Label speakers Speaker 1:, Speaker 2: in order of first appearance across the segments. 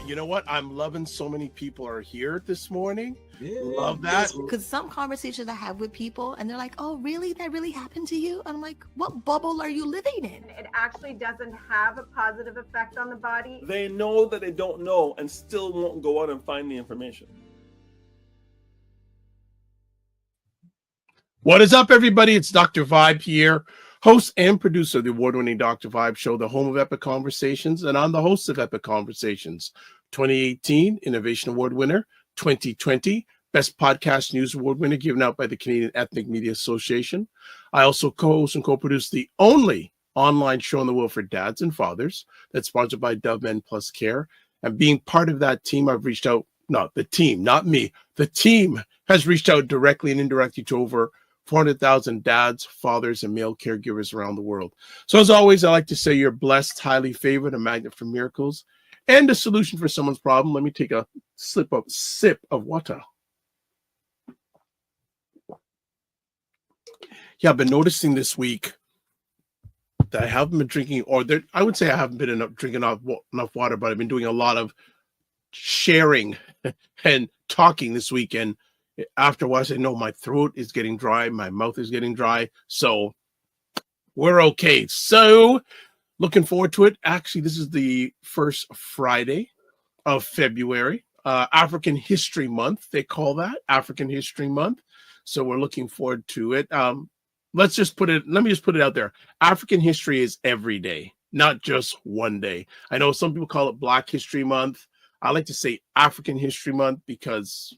Speaker 1: You know what? I'm loving so many people are here this morning.
Speaker 2: Yeah,
Speaker 1: Love that.
Speaker 3: Because some conversations I have with people and they're like, oh, really? That really happened to you? And I'm like, what bubble are you living in?
Speaker 4: It actually doesn't have a positive effect on the body.
Speaker 2: They know that they don't know and still won't go out and find the information.
Speaker 1: What is up, everybody? It's Dr. Vibe here, host and producer of the award-winning Dr. Vibe Show, the home of Epic Conversations, and I'm the host of Epic Conversations, 2018 Innovation Award winner, 2020 Best Podcast News Award winner given out by the Canadian Ethnic Media Association. I also co-host and co-produce the only online show in the world for dads and fathers that's sponsored by Dove Men Plus Care. And being part of that team, I've reached out, not the team, not me, the team has reached out directly and indirectly to over 400,000 dads, fathers, and male caregivers around the world. So as always, I like to say you're blessed, highly favored, a magnet for miracles, and a solution for someone's problem. Let me take a sip of water. Yeah, I've been noticing this week that I haven't been drinking, I would say I haven't been drinking enough water, but I've been doing a lot of sharing and talking this weekend. After a while, I said, no, my throat is getting dry. My mouth is getting dry. So we're okay. So looking forward to it. Actually, this is the first Friday of February, African History Month. They call that African History Month. So we're looking forward to it. Let me just put it out there. African history is every day, not just one day. I know some people call it Black History Month. I like to say African History Month because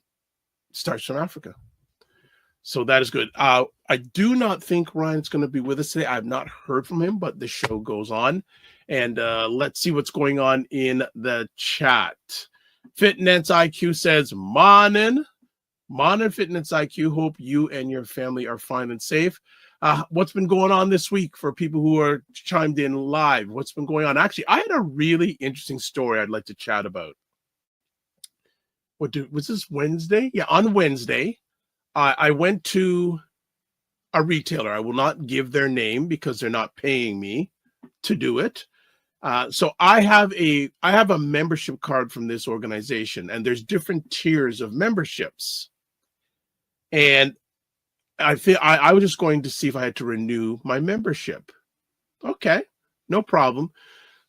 Speaker 1: starts from Africa. So that is good. I do not think Ryan's going to be with us today. I've not heard from him, but the show goes on. And let's see what's going on in the chat. Fitness IQ says, Morning, Fitness IQ. Hope you and your family are fine and safe. What's been going on this week for people who are chimed in live? What's been going on? Actually, I had a really interesting story I'd like to chat about. Was this Wednesday? Yeah, on Wednesday, I went to a retailer. I will not give their name because they're not paying me to do it. So I have a membership card from this organization, and there's different tiers of memberships. And I was just going to see if I had to renew my membership. Okay, no problem.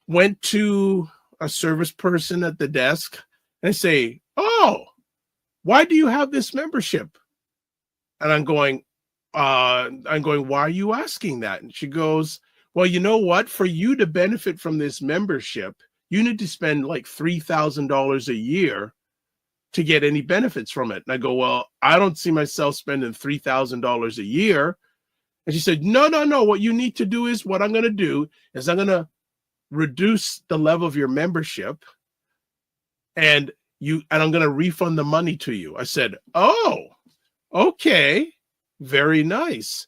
Speaker 1: Went to a service person at the desk and I say, oh, why do you have this membership? And I'm going, why are you asking that? And she goes, well, you know what? For you to benefit from this membership, you need to spend like $3,000 a year to get any benefits from it. And I go, well, I don't see myself spending $3,000 a year. And she said, no. What you need to do is what I'm going to do is I'm going to reduce the level of your membership and I'm going to refund the money to you. I said, oh, okay, very nice.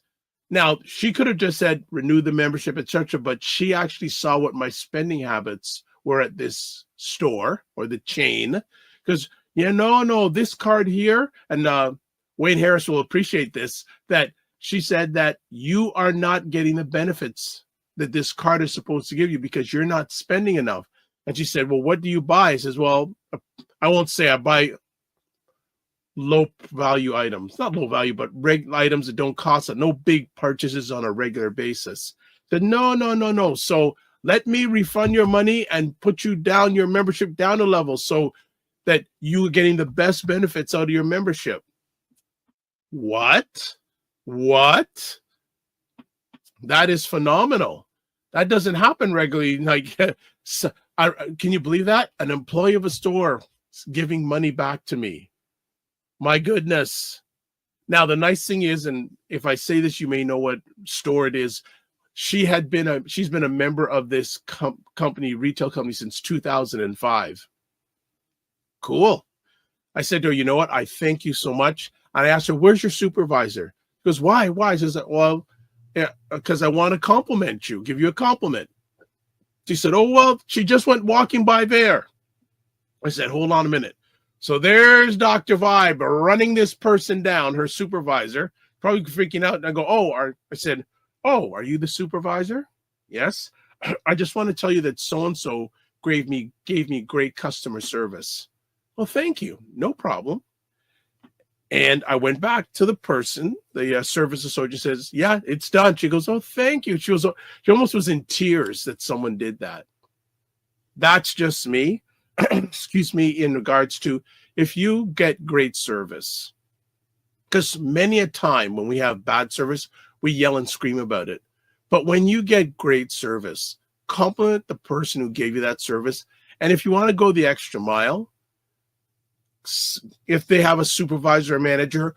Speaker 1: Now, she could have just said, renew the membership, etc., but she actually saw what my spending habits were at this store or the chain. Because, no, this card here, and Wayne Harris will appreciate this, that she said that you are not getting the benefits that this card is supposed to give you because you're not spending enough. And she said, well, what do you buy? I says, well, I won't say I buy low value items, not low value, but regular items that don't cost no big purchases on a regular basis. I said, no. So let me refund your money and put you down, your membership down a level so that you are getting the best benefits out of your membership. What? That is phenomenal. That doesn't happen regularly. Like, can you believe that? An employee of a store giving money back to me. My goodness. Now, the nice thing is, and if I say this, you may know what store it is. She's been a member of this retail company since 2005. Cool. I said to her, you know what? I thank you so much. And I asked her, where's your supervisor? She goes, why? She says, well, yeah, because I want to compliment you, give you a compliment. She said, oh, well, she just went walking by there. I said, hold on a minute. So there's Dr. Vibe running this person down, her supervisor, probably freaking out. And I go, I said, are you the supervisor? Yes. I just want to tell you that so-and-so gave me great customer service. Well, thank you. No problem. And I went back to the person, the service associate says, yeah, it's done. She goes, oh, thank you. She almost was in tears that someone did that. That's just me. Excuse me, in regards to if you get great service, because many a time when we have bad service, we yell and scream about it. But when you get great service, compliment the person who gave you that service. And if you want to go the extra mile, if they have a supervisor or manager,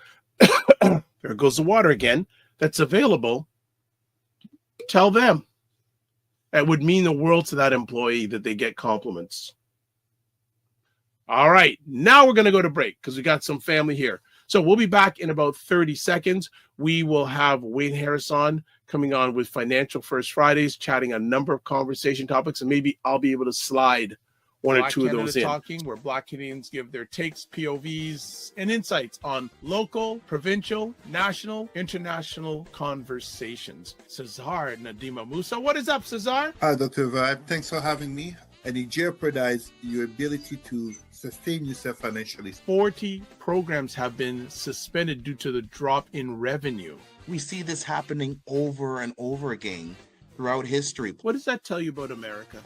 Speaker 1: there goes the water again, that's available, tell them. It would mean the world to that employee that they get compliments. All right, now we're going to go to break because we got some family here. So we'll be back in about 30 seconds. We will have Wayne Harris on, coming on with Financial First Fridays, chatting a number of conversation topics, and maybe I'll be able to slide one or two of those in. Talking, where Black Canadians give their takes, POVs, and insights on local, provincial, national, international conversations. Cesar Nadima Musa. What is up, Cesar?
Speaker 5: Hi, Dr. Vibe. Thanks for having me. And it jeopardizes your ability to sustain yourself financially.
Speaker 1: 40 programs have been suspended due to the drop in revenue.
Speaker 6: We see this happening over and over again throughout history.
Speaker 1: What does that tell you about America?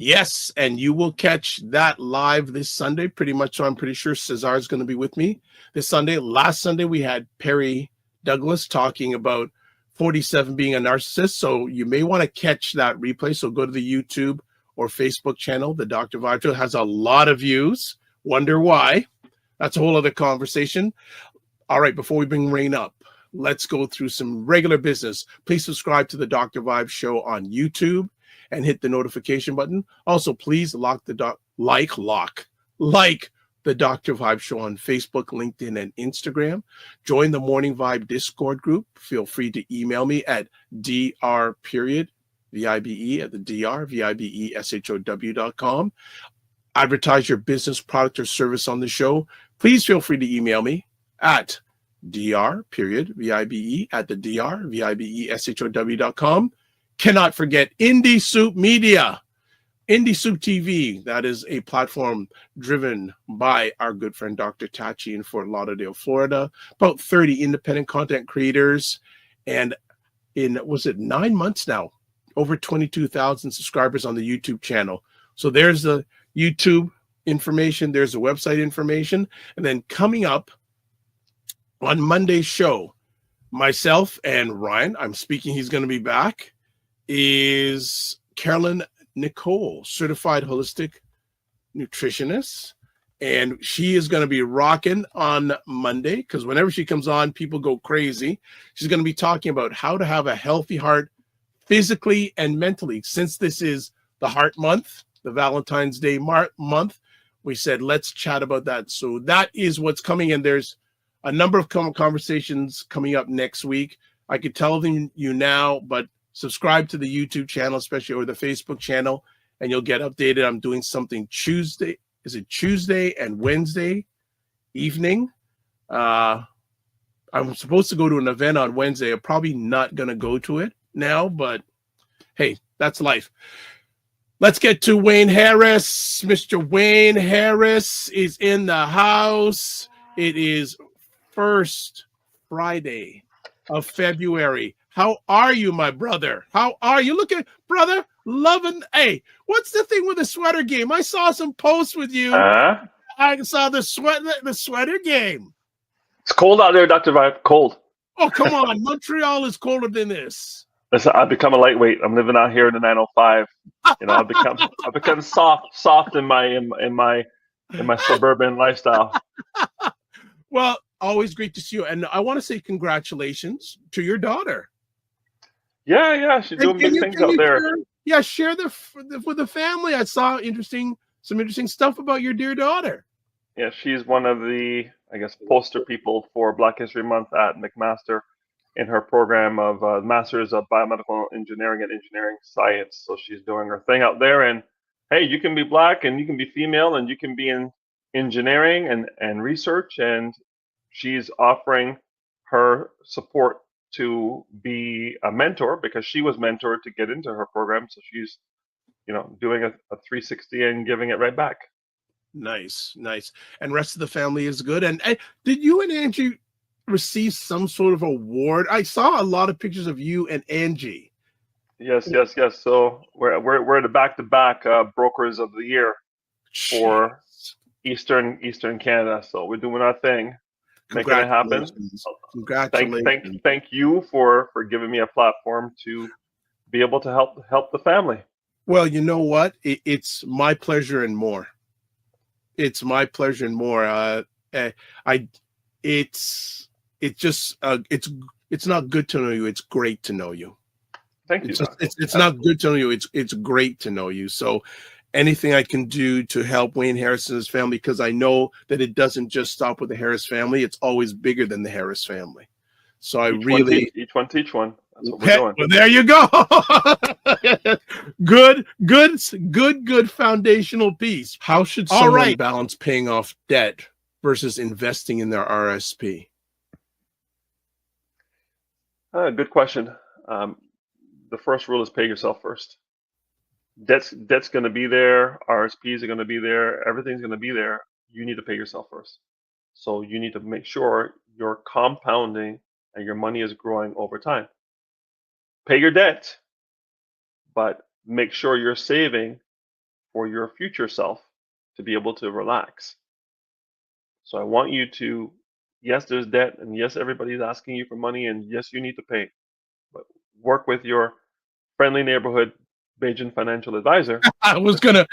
Speaker 1: Yes, and you will catch that live this Sunday, pretty much. So I'm pretty sure Cesar is going to be with me this Sunday. Last Sunday, we had Perry Douglas talking about 47 being a narcissist. So you may want to catch that replay. So go to the YouTube or Facebook channel. The Dr. Vibe Show has a lot of views. Wonder why? That's a whole other conversation. All right, before we bring Rain up, let's go through some regular business. Please subscribe to the Dr. Vibe Show on YouTube and hit the notification button. Also, please like the Dr. Vibe Show on Facebook, LinkedIn, and Instagram. Join the Morning Vibe Discord group. Feel free to email me at dr.vibe at the dr.vibeshow.com. Advertise your business, product, or service on the show. Please feel free to email me at dr.vibe at the dr.vibeshow.com. Cannot forget Indie Soup Media, Indie Soup TV. That is a platform driven by our good friend Dr. Tachi in Fort Lauderdale, Florida. About 30 independent content creators, and in 9 months now, over 22,000 subscribers on the YouTube channel. So there's the YouTube information, there's the website information, and then coming up on Monday's show, myself and Ryan, I'm speaking, he's going to be back, is Carolyn Nicole, certified holistic nutritionist. And she is going to be rocking on Monday because whenever she comes on, people go crazy. She's going to be talking about how to have a healthy heart physically and mentally. Since this is the Heart Month, the Valentine's Day month, we said, let's chat about that. So that is what's coming. And there's a number of conversations coming up next week. I could tell them you now, but subscribe to the YouTube channel, especially, or the Facebook channel, and you'll get updated. I'm doing something Tuesday. Is it Tuesday and Wednesday evening? I'm supposed to go to an event on Wednesday. I'm probably not going to go to it now, but hey, that's life. Let's get to Wayne Harris. Mr. Wayne Harris is in the house. It is first Friday of February. How are you, my brother? How are you? Look at brother, loving. Hey, what's the thing with the sweater game? I saw some posts with you. I saw the sweater game.
Speaker 2: It's cold out there, Dr. Vibe. Cold.
Speaker 1: Oh, come on. Montreal is colder than this.
Speaker 2: Listen, I've become a lightweight. I'm living out here in the 905. You know, I've become soft in my suburban lifestyle.
Speaker 1: Well, always great to see you. And I want to say congratulations to your daughter.
Speaker 2: Yeah, she's doing big things out there.
Speaker 1: Share with the family. I saw some interesting stuff about your dear daughter.
Speaker 2: Yeah, she's one of the, I guess, poster people for Black History Month at McMaster in her program of Masters of Biomedical Engineering and Engineering Science. So she's doing her thing out there. And hey, you can be Black and you can be female and you can be in engineering and research. And she's offering her support to be a mentor because she was mentored to get into her program. So she's doing a 360 and giving it right back.
Speaker 1: Nice, nice. And rest of the family is good. And did you and Angie receive some sort of award? I saw a lot of pictures of you and Angie.
Speaker 2: Yes, yes, yes. So we're the back-to-back brokers of the year for Eastern Canada. So we're doing our thing, making it happen.
Speaker 1: Congratulations.
Speaker 2: Thank you for giving me a platform to be able to help the family.
Speaker 1: Well, you know what? It's my pleasure and more. It's my pleasure and more. It's not good to know you. It's great to know you.
Speaker 2: Thank you.
Speaker 1: It's not good to know you. It's great to know you. So anything I can do to help Wayne Harris and his family, because I know that it doesn't just stop with the Harris family. It's always bigger than the Harris family. So I really
Speaker 2: each one teach one. That's what we're doing.
Speaker 1: Well, there you go. good foundational piece. How should someone balance paying off debt versus investing in their RSP?
Speaker 2: Good question. The first rule is pay yourself first. Debt's going to be there. RSPs are going to be there. Everything's going to be there. You need to pay yourself first. So you need to make sure you're compounding and your money is growing over time. Pay your debt, but make sure you're saving for your future self to be able to relax. So I want you to, yes, there's debt, and yes, everybody's asking you for money, and yes, you need to pay. But work with your friendly neighborhood Bajan financial advisor.
Speaker 1: I was gonna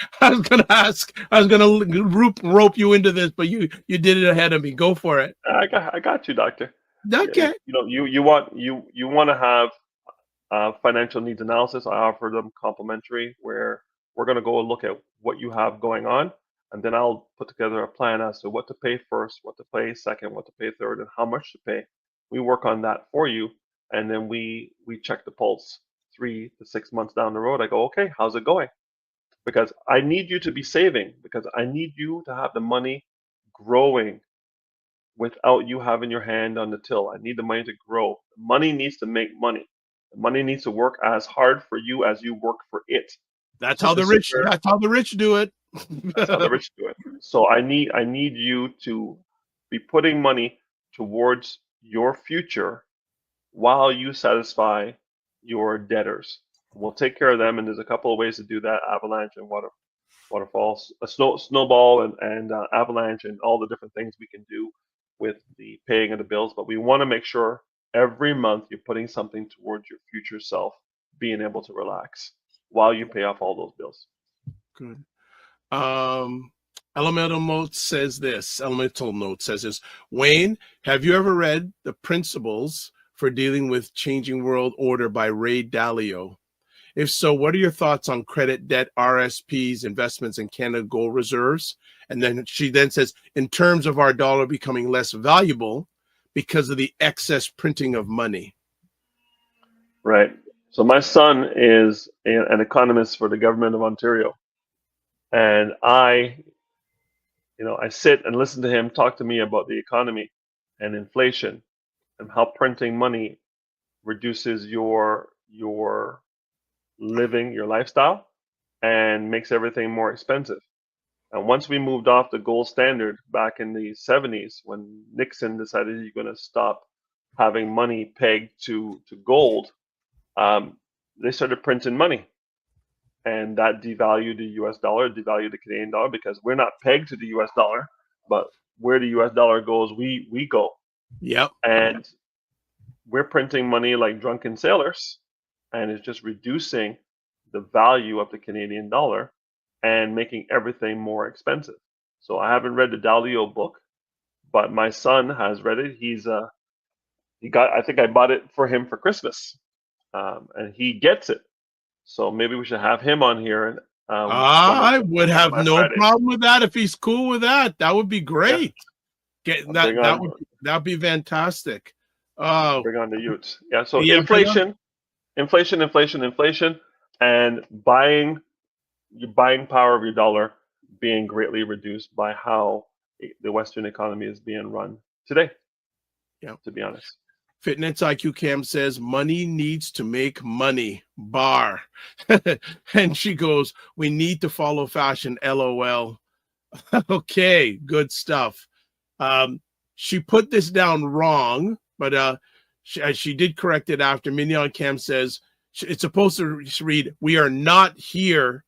Speaker 1: rope you into this, but you did it ahead of me. Go for it.
Speaker 2: I got you, doctor.
Speaker 1: Okay.
Speaker 2: You want to have financial needs analysis. I offer them complimentary, where we're going to go and look at what you have going on, and then I'll put together a plan as to what to pay first, what to pay second, what to pay third, and how much to pay. We work on that for you, and then we check the pulse 3 to 6 months down the road. I go, okay, how's it going? Because I need you to be saving, because I need you to have the money growing without you having your hand on the till. I need the money to grow. Money needs to make money. The money needs to work as hard for you as you work for it.
Speaker 1: That's how the rich do it.
Speaker 2: That's how the rich do it. So I need you to be putting money towards your future while you satisfy your debtors. We'll take care of them, and there's a couple of ways to do that: avalanche and waterfalls, a snowball and avalanche, and all the different things we can do with the paying of the bills. But we want to make sure every month you're putting something towards your future self being able to relax while you pay off all those bills.
Speaker 1: Good. Elemental Note says this. Wayne, have you ever read The Principles for Dealing with Changing World Order by Ray Dalio? If so, what are your thoughts on credit, debt, RSPs, investments, and Canada Gold reserves? And then she says, in terms of our dollar becoming less valuable because of the excess printing of money.
Speaker 2: Right. So my son is an economist for the government of Ontario, and I sit and listen to him talk to me about the economy and inflation and how printing money reduces your living, your lifestyle, and makes everything more expensive. And once we moved off the gold standard back in the 70s, when Nixon decided he's going to stop having money pegged to gold, they started printing money. And that devalued the US dollar, devalued the Canadian dollar, because we're not pegged to the US dollar, but where the US dollar goes, we go.
Speaker 1: Yep.
Speaker 2: And we're printing money like drunken sailors, and it's just reducing the value of the Canadian dollar and making everything more expensive. So I haven't read the Dalio book, but my son has read it. I think I bought it for him for Christmas, and he gets it. So maybe we should have him on here. And
Speaker 1: I would have no problem with that if he's cool with that. That would be great. Yeah. That would be fantastic.
Speaker 2: Bring on the youths. Yeah. So inflation, and your buying power of your dollar being greatly reduced by how the Western economy is being run today.
Speaker 1: Yeah.
Speaker 2: To be honest.
Speaker 1: Fitness IQ Cam says, money needs to make money, bar. And she goes, we need to follow fashion, LOL. Okay, good stuff. She put this down wrong, but she did correct it after. Mignon Cam says, it's supposed to read, we are not here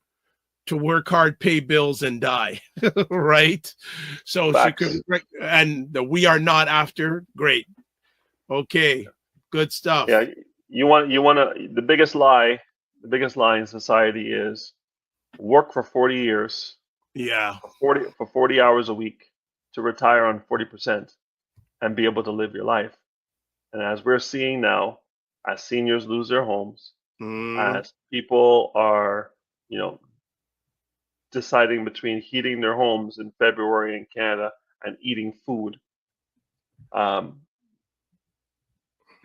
Speaker 1: to work hard, pay bills, and die. Right? So
Speaker 2: Facts.
Speaker 1: she could, and the we are not after, great. Okay, good stuff.
Speaker 2: Yeah, you want to. The biggest lie in society is work for 40 years,
Speaker 1: Yeah.
Speaker 2: for 40 hours a week to retire on 40% and be able to live your life. And as we're seeing now, as seniors lose their homes, as people are, deciding between heating their homes in February in Canada and eating food, the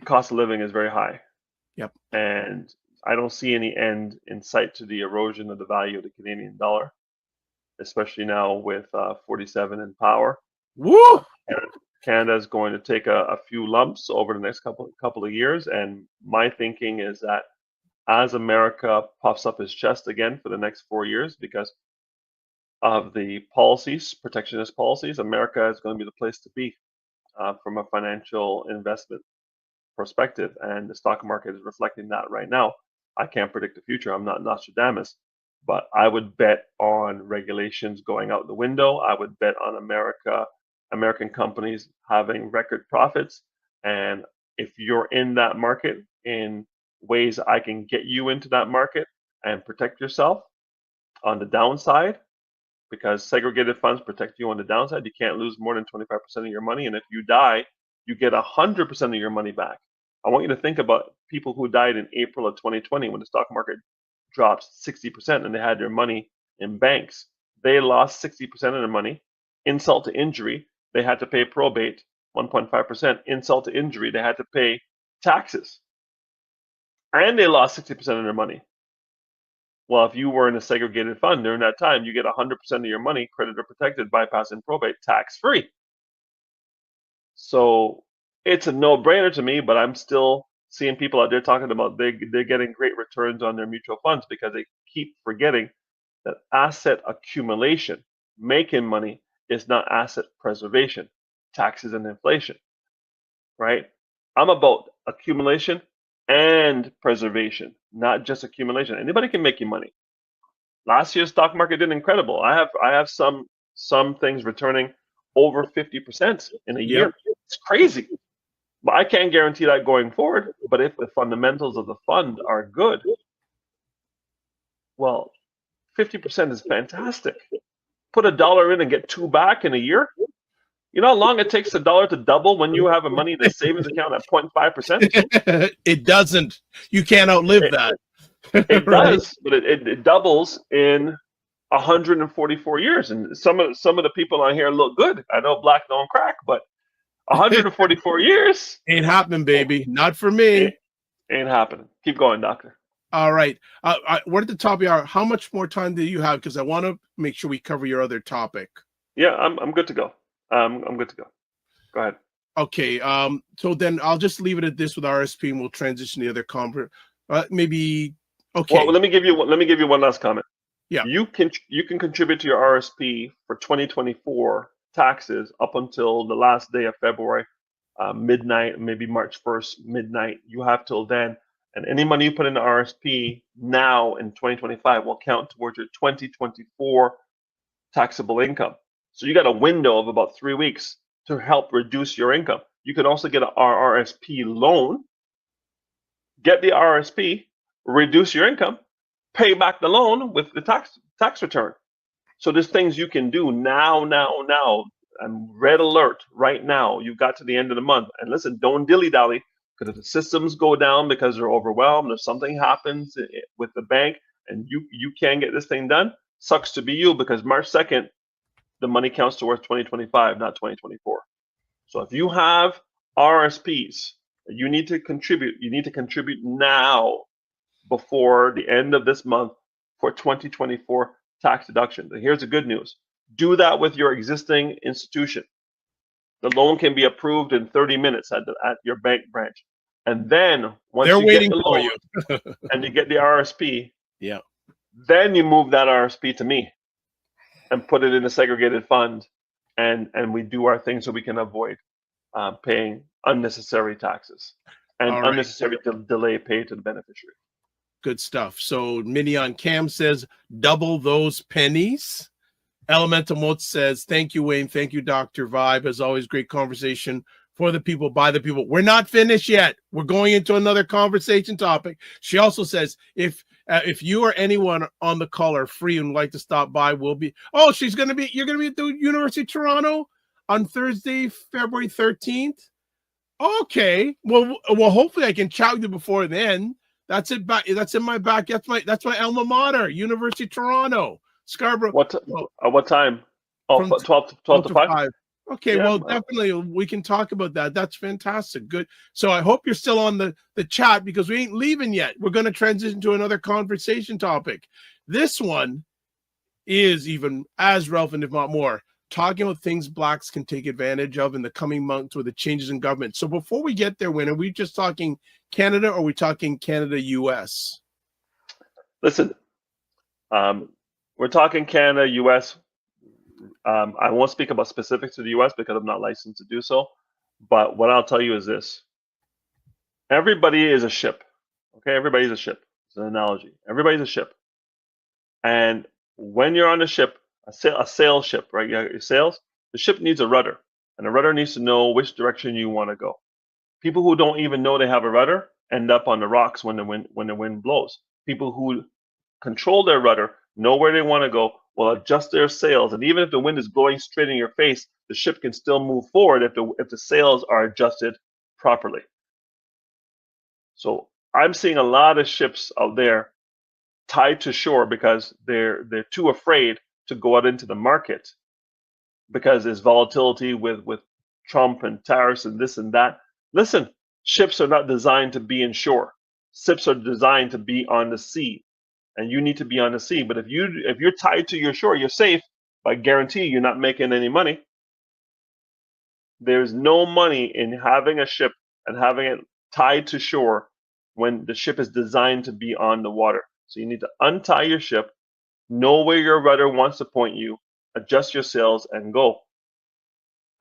Speaker 2: cost of living is very high.
Speaker 1: Yep.
Speaker 2: And I don't see any end in sight to the erosion of the value of the Canadian dollar, especially now with 47 in power.
Speaker 1: Woo!
Speaker 2: Canada is going to take a few lumps over the next couple of years, and my thinking is that as America puffs up its chest again for the next 4 years because of the policies, protectionist policies, America is going to be the place to be from a financial investment perspective, and the stock market is reflecting that right now. I can't predict the future. I'm not Nostradamus, but I would bet on regulations going out the window. I would bet on American companies having record profits. And if you're in that market in ways I can get you into that market and protect yourself on the downside, because segregated funds protect you on the downside. You can't lose more than 25% of your money. And if you die, you get 100% of your money back. I want you to think about people who died in April of 2020 when the stock market dropped 60% and they had their money in banks. They lost 60% of their money. Insult to injury, they had to pay probate, 1.5%. Insult to injury, they had to pay taxes. And they lost 60% of their money. Well, if you were in a segregated fund during that time, you get 100% of your money creditor protected, bypassing probate, tax-free. So it's a no-brainer to me, but I'm still seeing people out there talking about they're getting great returns on their mutual funds because they keep forgetting that asset accumulation, making money, is not asset preservation, taxes and inflation, right? I'm about accumulation and preservation, not just accumulation. Anybody can make you money. Last year's stock market did incredible. I have some things returning over 50% in a year. It's crazy. But I can't guarantee that going forward. But if the fundamentals of the fund are good, well, 50% is fantastic. Put $1 in and get $2 back in a year. You know how long it takes $1 to double when you have a money in a savings account at 0.5%?
Speaker 1: It doesn't. You can't outlive that.
Speaker 2: It
Speaker 1: Right?
Speaker 2: does, but it doubles in 144 years. And some of the people on here look good. I know black don't crack, but 144 years
Speaker 1: Ain't happening, baby. Not for me.
Speaker 2: ain't happening. Keep going, doctor.
Speaker 1: All right. We're at the top of the hour. How much more time do you have? Because I want to make sure we cover your other topic.
Speaker 2: Yeah, I'm good to go. I'm good to go. Go ahead.
Speaker 1: Okay. So then I'll just leave it at this with RSP, and we'll transition to the other maybe. Okay.
Speaker 2: Well, let me give you one last comment.
Speaker 1: Yeah.
Speaker 2: You can contribute to your RSP for 2024 taxes up until the last day of February, midnight, maybe March 1st, midnight. You have till then. And any money you put in the RSP now in 2025 will count towards your 2024 taxable income. So you got a window of about 3 weeks to help reduce your income. You can also get an RRSP loan, get the RSP, reduce your income, pay back the loan with the tax return. So there's things you can do now. I'm red alert right now. You've got to the end of the month. And listen, don't dilly-dally, because if the systems go down because they're overwhelmed, if something happens with the bank and you can't get this thing done, sucks to be you, because March 2nd, the money counts towards 2025, not 2024. So if you have RSPs, you need to contribute now before the end of this month for 2024 tax deduction. And here's the good news. Do that with your existing institution. The loan can be approved in 30 minutes at your bank branch. And then once
Speaker 1: They're
Speaker 2: you
Speaker 1: waiting
Speaker 2: get the
Speaker 1: for
Speaker 2: loan
Speaker 1: you.
Speaker 2: and you get the RSP,
Speaker 1: Yeah.
Speaker 2: then you move that RSP to me and put it in a segregated fund, and we do our thing so we can avoid paying unnecessary taxes and
Speaker 1: All right.
Speaker 2: unnecessary delay paid to the beneficiary.
Speaker 1: Good stuff. So Minion Cam says, double those pennies. Elemental Moat says, thank you, Wayne. Thank you, Dr. Vibe. As always, great conversation for the people, by the people. We're not finished yet. We're going into another conversation topic. She also says, if you or anyone on the call are free and would like to stop by, we'll be. Oh, you're going to be at the University of Toronto on Thursday, February 13th. Okay. Well, hopefully I can chat with you before then. That's it. That's in my back. That's my alma mater, University of Toronto, Scarborough.
Speaker 2: What time? Oh,
Speaker 1: From
Speaker 2: 12 to 5?
Speaker 1: Okay,
Speaker 2: Yeah,
Speaker 1: well, definitely we can talk about that. That's fantastic. Good. So I hope you're still on the chat, because we ain't leaving yet. We're going to transition to another conversation topic. This one is even as relevant, if not more, talking about things blacks can take advantage of in the coming months with the changes in government. So before we get there, Wayne, are we just talking Canada, or are we talking Canada, US?
Speaker 2: Listen, we're talking Canada, US. I won't speak about specifics to the US because I'm not licensed to do so. But what I'll tell you is this. Everybody is a ship. Okay, everybody's a ship. It's an analogy. Everybody's a ship. And when you're on a ship, a sail ship, right? You have your sails. The ship needs a rudder, and the rudder needs to know which direction you want to go. People who don't even know they have a rudder end up on the rocks when the wind blows. People who control their rudder, know where they want to go, will adjust their sails, and even if the wind is blowing straight in your face, the ship can still move forward if the sails are adjusted properly. So I'm seeing a lot of ships out there tied to shore because they're too afraid to go out into the market because there's volatility with Trump and tariffs and this and that. Listen, ships are not designed to be in shore. Ships are designed to be on the sea, and you need to be on the sea. But if you're tied to your shore, you're safe. But I guarantee you're not making any money. There's no money in having a ship and having it tied to shore when the ship is designed to be on the water. So you need to untie your ship, know where your rudder wants to point you, adjust your sails, and go.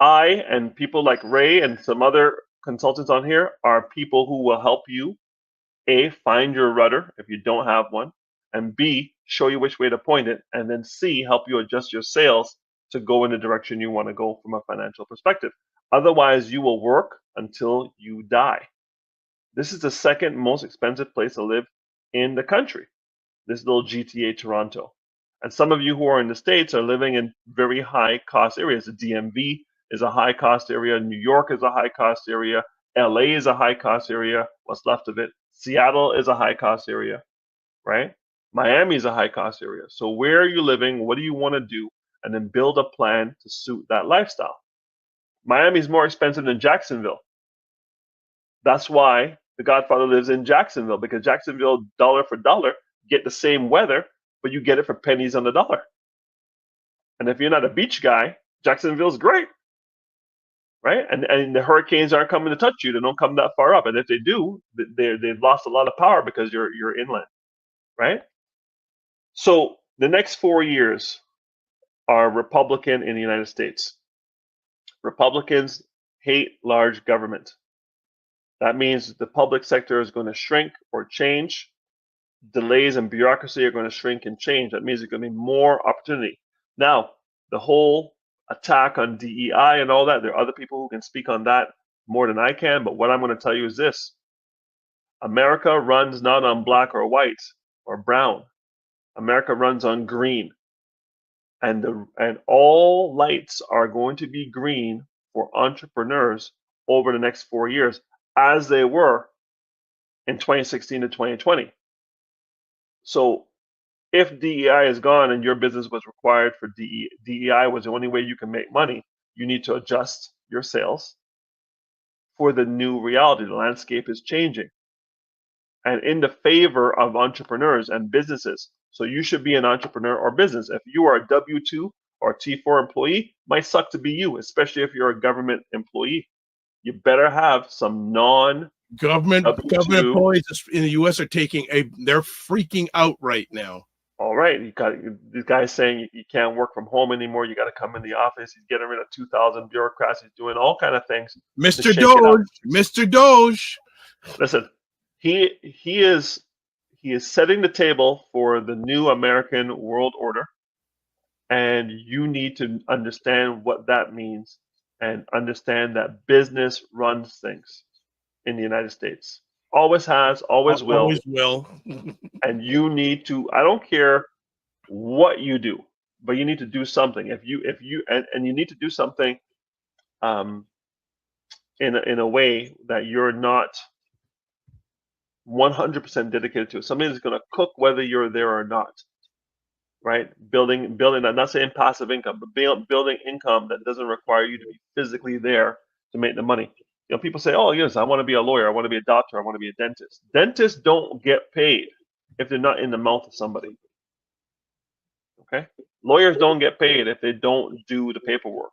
Speaker 2: I and people like Ray and some other consultants on here are people who will help you, A, find your rudder if you don't have one, and B, show you which way to point it, and then C, help you adjust your sails to go in the direction you want to go from a financial perspective. Otherwise, you will work until you die. This is the second most expensive place to live in the country, this little GTA Toronto. And some of you who are in the States are living in very high cost areas. The DMV is a high cost area. New York is a high cost area. LA is a high cost area, what's left of it. Seattle is a high cost area, right? Miami is a high cost area. So where are you living? What do you want to do? And then build a plan to suit that lifestyle. Miami is more expensive than Jacksonville. That's why The Godfather lives in Jacksonville, because Jacksonville, dollar for dollar, get the same weather, but you get it for pennies on the dollar. And if you're not a beach guy, Jacksonville's great, right? And the hurricanes aren't coming to touch you. They don't come that far up. And if they do, they've lost a lot of power because you're inland, right? So the next 4 years are Republican in the United States. Republicans hate large government. That means the public sector is going to shrink or change. Delays and bureaucracy are going to shrink and change. That means there's going to be more opportunity. Now, the whole attack on DEI and all that, there are other people who can speak on that more than I can, but what I'm going to tell you is this. America runs not on black or white or brown. America runs on green. And all lights are going to be green for entrepreneurs over the next 4 years, as they were in 2016 to 2020. So if DEI is gone and your business was required for DEI was the only way you can make money, you need to adjust your sales for the new reality. The landscape is changing and in the favor of entrepreneurs and businesses. So you should be an entrepreneur or business. If you are a W-2 or T4 employee might suck to be you, especially if you're a government employee. You better have some
Speaker 1: Government
Speaker 2: W2.
Speaker 1: employees in the U.S. are they're freaking out right now.
Speaker 2: All right, you got these guys saying you can't work from home anymore. You got to come in the office. He's getting rid of 2,000 bureaucrats. He's doing all kind of things.
Speaker 1: Mr. Doge, Mr. Doge.
Speaker 2: Listen, he is setting the table for the new American world order, and you need to understand what that means and understand that business runs things in the United States. Always has, always will.
Speaker 1: Always will.
Speaker 2: And you need to, I don't care what you do, but you need to do something. And you need to do something in a way that you're not 100% dedicated to it. Somebody that's going to cook whether you're there or not, right? Building. I'm not saying passive income, but building income that doesn't require you to be physically there to make the money. You know, people say, "Oh, yes, I want to be a lawyer. I want to be a doctor. I want to be a dentist." Dentists don't get paid if they're not in the mouth of somebody. Okay? Lawyers don't get paid if they don't do the paperwork.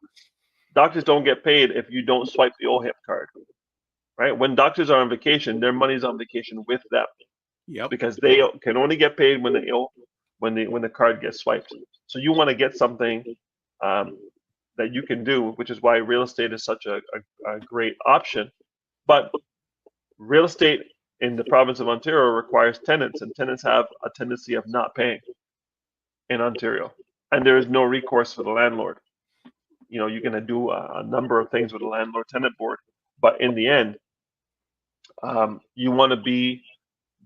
Speaker 2: Doctors don't get paid if you don't swipe the OHIP card. Right? When doctors are on vacation, their money's on vacation with them.
Speaker 1: Yep.
Speaker 2: Because they can only get paid when the card gets swiped. So you want to get something that you can do, which is why real estate is such a great option. But real estate in the province of Ontario requires tenants, and tenants have a tendency of not paying in Ontario. And there is no recourse for the landlord. You know, you're going to do a number of things with the landlord-tenant board, but in the end, you want to be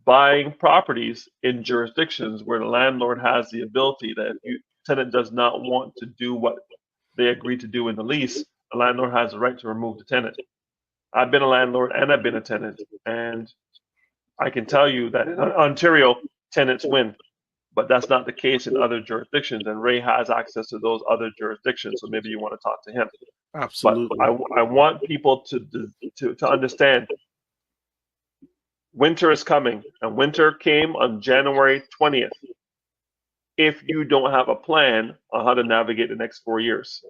Speaker 2: buying properties in jurisdictions where the landlord has the ability that if tenant does not want to do what they agreed to do in the lease, the landlord has the right to remove the tenant. I've been a landlord and I've been a tenant, and I can tell you that in Ontario, tenants win, but that's not the case in other jurisdictions, and Ray has access to those other jurisdictions, so maybe you want to talk to him.
Speaker 1: Absolutely.
Speaker 2: But I want people to understand winter is coming, and winter came on January 20th. If you don't have a plan on how to navigate the next 4 years.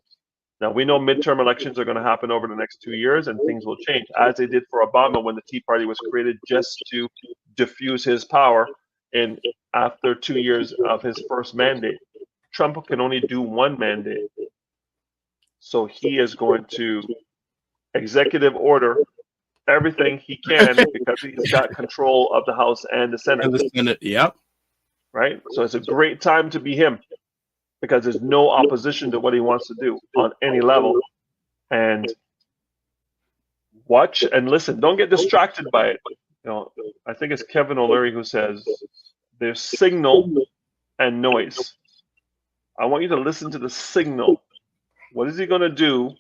Speaker 2: Now, we know midterm elections are going to happen over the next 2 years, and things will change, as they did for Obama when the Tea Party was created just to diffuse his power after 2 years of his first mandate. Trump can only do one mandate. So he is going to executive order everything he can because he's got control of the House and the Senate.
Speaker 1: And the Senate, yep.
Speaker 2: Right? So it's a great time to be him because there's no opposition to what he wants to do on any level. And watch and listen. Don't get distracted by it. You know, I think it's Kevin O'Leary who says there's signal and noise. I want you to listen to the signal. What is he going to do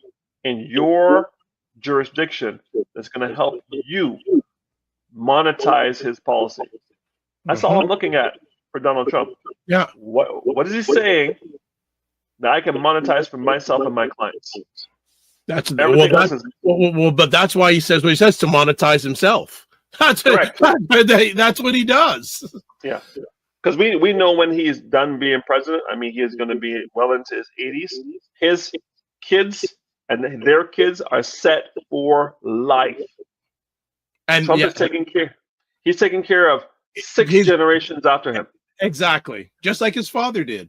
Speaker 2: in your jurisdiction that's going to help you monetize his policy? That's all I'm looking at for Donald Trump.
Speaker 1: Yeah.
Speaker 2: What is he saying that I can monetize for myself and my clients?
Speaker 1: But that's why he says what he says, to monetize himself. That's what he does.
Speaker 2: Yeah. Because we know when he's done being president, I mean, he is going to be well into his 80s. His kids and their kids are set for life. And Trump is taking care. He's taking care of six generations after him.
Speaker 1: Exactly. Just like his father did.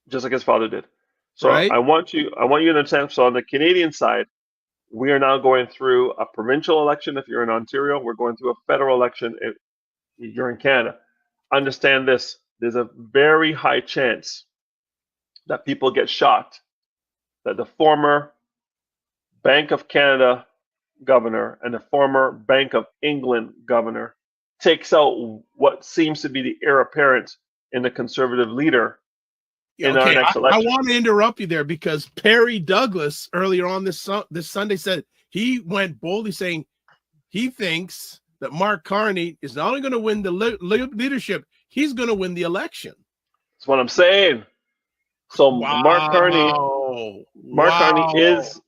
Speaker 2: So right? I want you to understand. So on the Canadian side, we are now going through a provincial election. If you're in Ontario, we're going through a federal election if you're in Canada. Understand this. There's a very high chance that people get shocked that the former Bank of Canada governor and the former Bank of England governor takes out what seems to be the heir apparent in the Conservative leader in our next election.
Speaker 1: I want to interrupt you there because Perry Douglas earlier on this Sunday said he went boldly saying he thinks that Mark Carney is not only going to win the leadership, he's going to win the election.
Speaker 2: That's what I'm saying. So wow. Mark Carney is,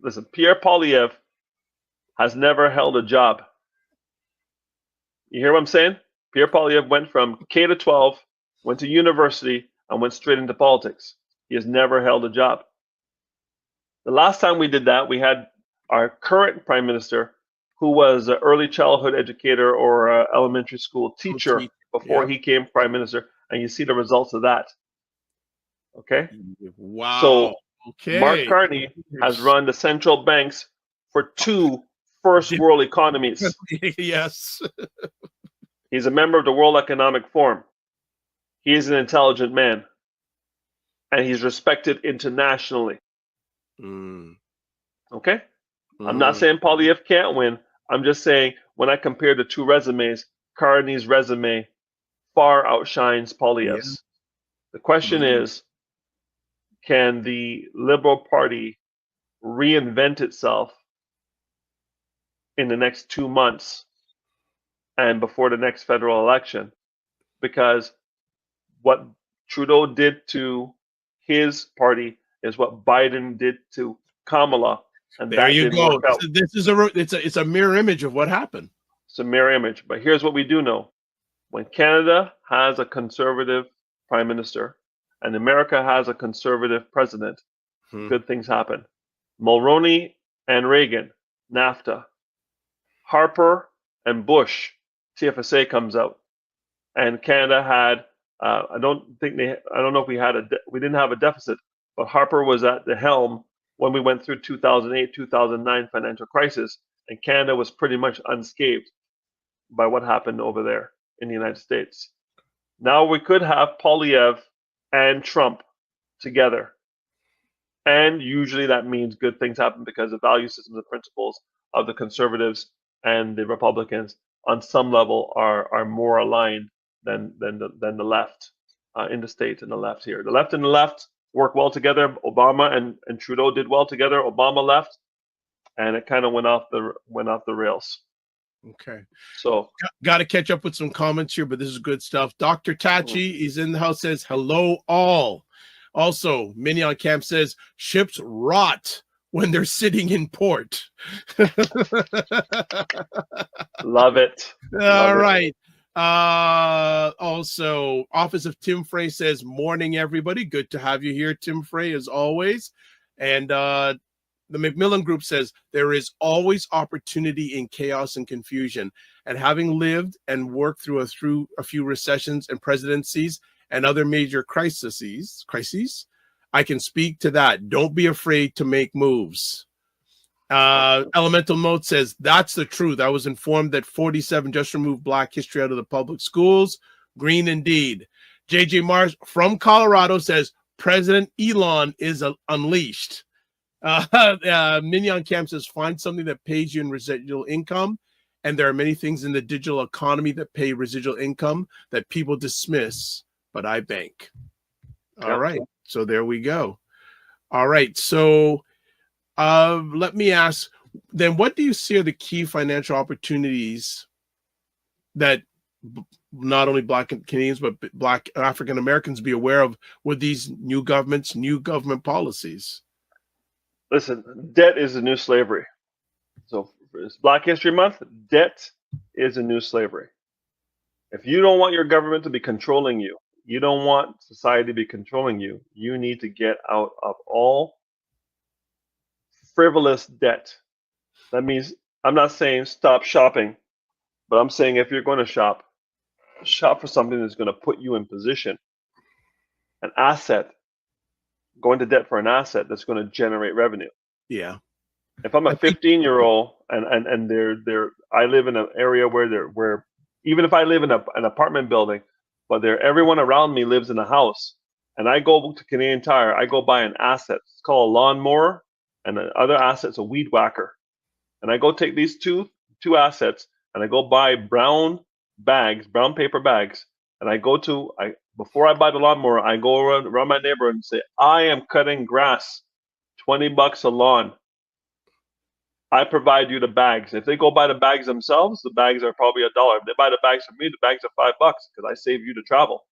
Speaker 2: listen, Pierre Poilievre has never held a job. You hear what I'm saying? Pierre Poilievre went from K to 12, went to university, and went straight into politics. He has never held a job. The last time we did that, we had our current prime minister, who was an early childhood educator or an elementary school teacher before
Speaker 1: Yep.
Speaker 2: he came prime minister, and you see the results of that. Okay?
Speaker 1: Wow.
Speaker 2: So
Speaker 1: okay.
Speaker 2: Mark Carney has run the central banks for 2 first world economies.
Speaker 1: Yes.
Speaker 2: He's a member of the World Economic Forum. He is an intelligent man, and he's respected internationally.
Speaker 1: Mm.
Speaker 2: Okay? I'm not saying Poilievre can't win. I'm just saying when I compare the 2 resumes, Carney's resume far outshines Poilievre's. The question is, can the Liberal Party reinvent itself in the next 2 months and before the next federal election? Because what Trudeau did to his party is what Biden did to Kamala, and
Speaker 1: There
Speaker 2: that
Speaker 1: you
Speaker 2: didn't
Speaker 1: go.
Speaker 2: work out.
Speaker 1: This is it's a mirror image of what happened.
Speaker 2: It's a mirror image. But here's what we do know. When Canada has a conservative prime minister and America has a conservative president, good things happen. Mulroney and Reagan, NAFTA. Harper and Bush, TFSA comes out. And Canada had, I don't know if we didn't have a deficit, but Harper was at the helm when we went through 2008, 2009 financial crisis, and Canada was pretty much unscathed by what happened over there in the United States. Now we could have Poilievre and Trump together. And usually that means good things happen because the value systems and principles of the conservatives and the Republicans on some level are more aligned than the left in the States and the left here. The left and the left work well together. Obama and Trudeau did well together. Obama left, and it kind of went off the rails.
Speaker 1: Okay.
Speaker 2: So
Speaker 1: got to catch up with some comments here, but this is good stuff. Dr. Tachi is in the house, says hello all. Also, Mignon Camp says ships rot when they're sitting in port.
Speaker 2: Love it.
Speaker 1: All right. Also, Office of Tim Frey says, morning, everybody. Good to have you here, Tim Frey, as always. And the Macmillan Group says, there is always opportunity in chaos and confusion. And having lived and worked through a few recessions and presidencies and other major crises, I can speak to that. Don't be afraid to make moves. Elemental Mode says, that's the truth. I was informed that 47 just removed Black history out of the public schools. Green indeed. JJ Mars from Colorado says, President Elon is unleashed. Mignon Camp says, find something that pays you in residual income. And there are many things in the digital economy that pay residual income that people dismiss, but I bank. All right. So there we go. All right. So let me ask, then what do you see are the key financial opportunities that not only Black Canadians, but Black African Americans be aware of with these new government policies?
Speaker 2: Listen, debt is a new slavery. So it's Black History Month, debt is a new slavery. If you don't want your government to be controlling you, you don't want society to be controlling you, you need to get out of all frivolous debt. That means, I'm not saying stop shopping, but I'm saying if you're going to shop for something that's going to put you in position, an asset, go into debt for an asset that's going to generate revenue.
Speaker 1: Yeah.
Speaker 2: If I'm a 15-year-old and I live in an area where even if I live in an apartment building, but everyone around me lives in a house, and I go to Canadian Tire, I go buy an asset. It's called a lawnmower, and the other asset's a weed whacker. And I go take these two assets, and I go buy brown paper bags, and before I buy the lawnmower, I go around my neighborhood and say, I am cutting grass, $20 a lawn. I provide you the bags. If they go buy the bags themselves, the bags are probably $1. If they buy the bags from me, the bags are $5 because I save you the travel.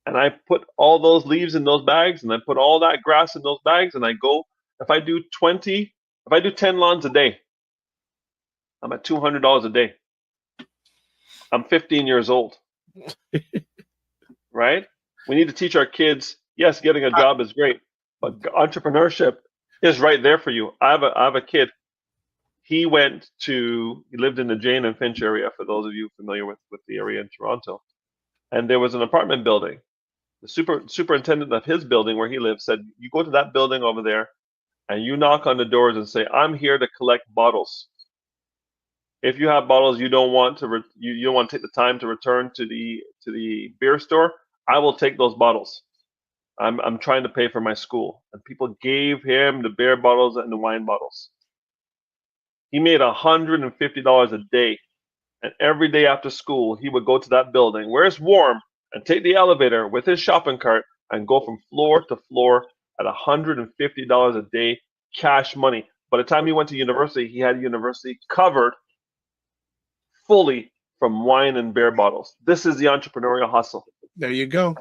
Speaker 2: And I put all those leaves in those bags, and I put all that grass in those bags, and I go, if I do 10 lawns a day, I'm at $200 a day. I'm 15 years old. Right? We need to teach our kids Yes, getting a job is great, but entrepreneurship is right there for you. I have a kid. He lived in the Jane and Finch area, for those of you familiar with the area in Toronto. And there was an apartment building. The superintendent of his building where he lived said, you go to that building over there and you knock on the doors and say, I'm here to collect bottles. If you have bottles you don't want to you don't want to take the time to return to the beer store, I will take those bottles. I'm trying to pay for my school. And people gave him the beer bottles and the wine bottles. He made $150 a day. And every day after school, he would go to that building where it's warm and take the elevator with his shopping cart and go from floor to floor at $150 a day, cash money. By the time he went to university, he had university covered fully from wine and beer bottles. This is the entrepreneurial hustle.
Speaker 1: There you go.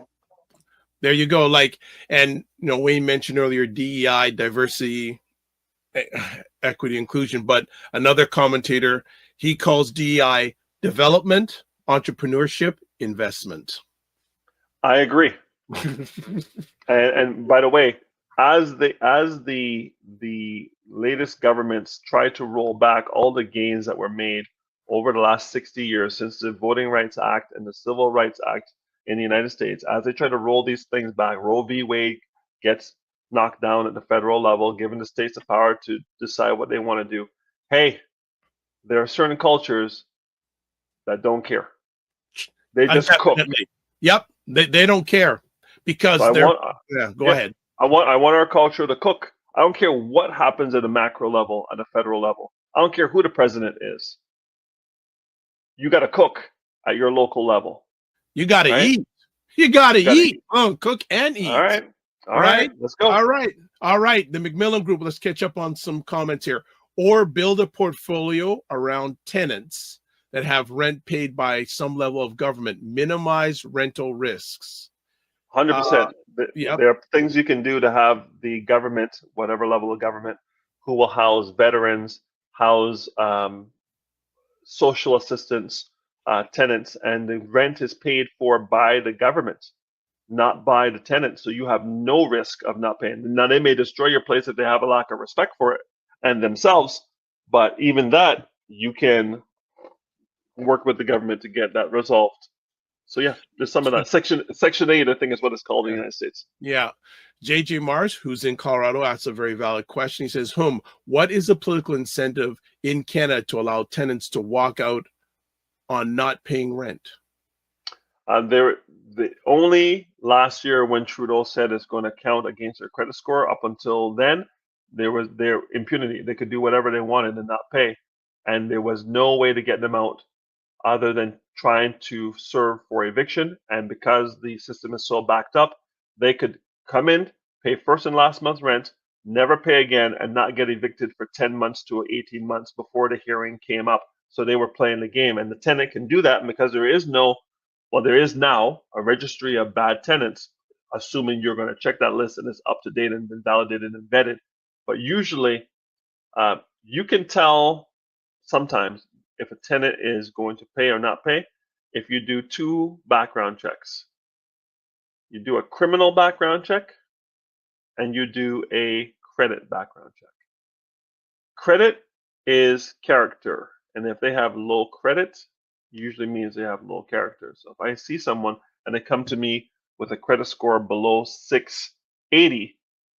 Speaker 1: There you go. Like, and Wayne mentioned earlier DEI, diversity, equity, inclusion, but another commentator, he calls DEI development, entrepreneurship, investment.
Speaker 2: I agree. and by the way, as the latest governments try to roll back all the gains that were made over the last 60 years since the Voting Rights Act and the Civil Rights Act in the United States, as they try to roll these things back, Roe v. Wade gets knocked down at the federal level, giving the states the power to decide what they want to do. Hey, there are certain cultures that don't care. They just cook.
Speaker 1: Yep, they don't care because
Speaker 2: so
Speaker 1: go ahead.
Speaker 2: I want our culture to cook. I don't care what happens at a macro level, at a federal level. I don't care who the president is. You got to cook at your local level.
Speaker 1: You got to eat. You got to eat. Oh, cook and eat.
Speaker 2: All right. Let's go.
Speaker 1: All right. The McMillan Group. Let's catch up on some comments here. Or build a portfolio around tenants that have rent paid by some level of government. Minimize rental risks.
Speaker 2: 100%.
Speaker 1: Yep.
Speaker 2: There are things you can do to have the government, whatever level of government, who will house veterans, house social assistance tenants, and the rent is paid for by the government, not by the tenant. So you have no risk of not paying. Now, they may destroy your place if they have a lack of respect for it and themselves, but even that, you can work with the government to get that resolved. So yeah, there's some of that. Section 8, I think, is what it's called in the United States.
Speaker 1: Yeah. JJ Mars, who's in Colorado, asks a very valid question. He says, what is the political incentive in Canada to allow tenants to walk out on not paying rent?
Speaker 2: Only last year when Trudeau said it's going to count against their credit score, up until then, there was their impunity. They could do whatever they wanted and not pay. And there was no way to get them out other than trying to serve for eviction. And because the system is so backed up, they could come in, pay first and last month's rent, never pay again, and not get evicted for 10 months to 18 months before the hearing came up. So they were playing the game. And the tenant can do that because there is now a registry of bad tenants, assuming you're going to check that list and it's up to date and been validated and vetted. But usually, you can tell sometimes if a tenant is going to pay or not pay if you do 2 background checks. You do a criminal background check and you do a credit background check. Credit is character, and if they have low credit, usually means they have low character. So if I see someone and they come to me with a credit score below 680,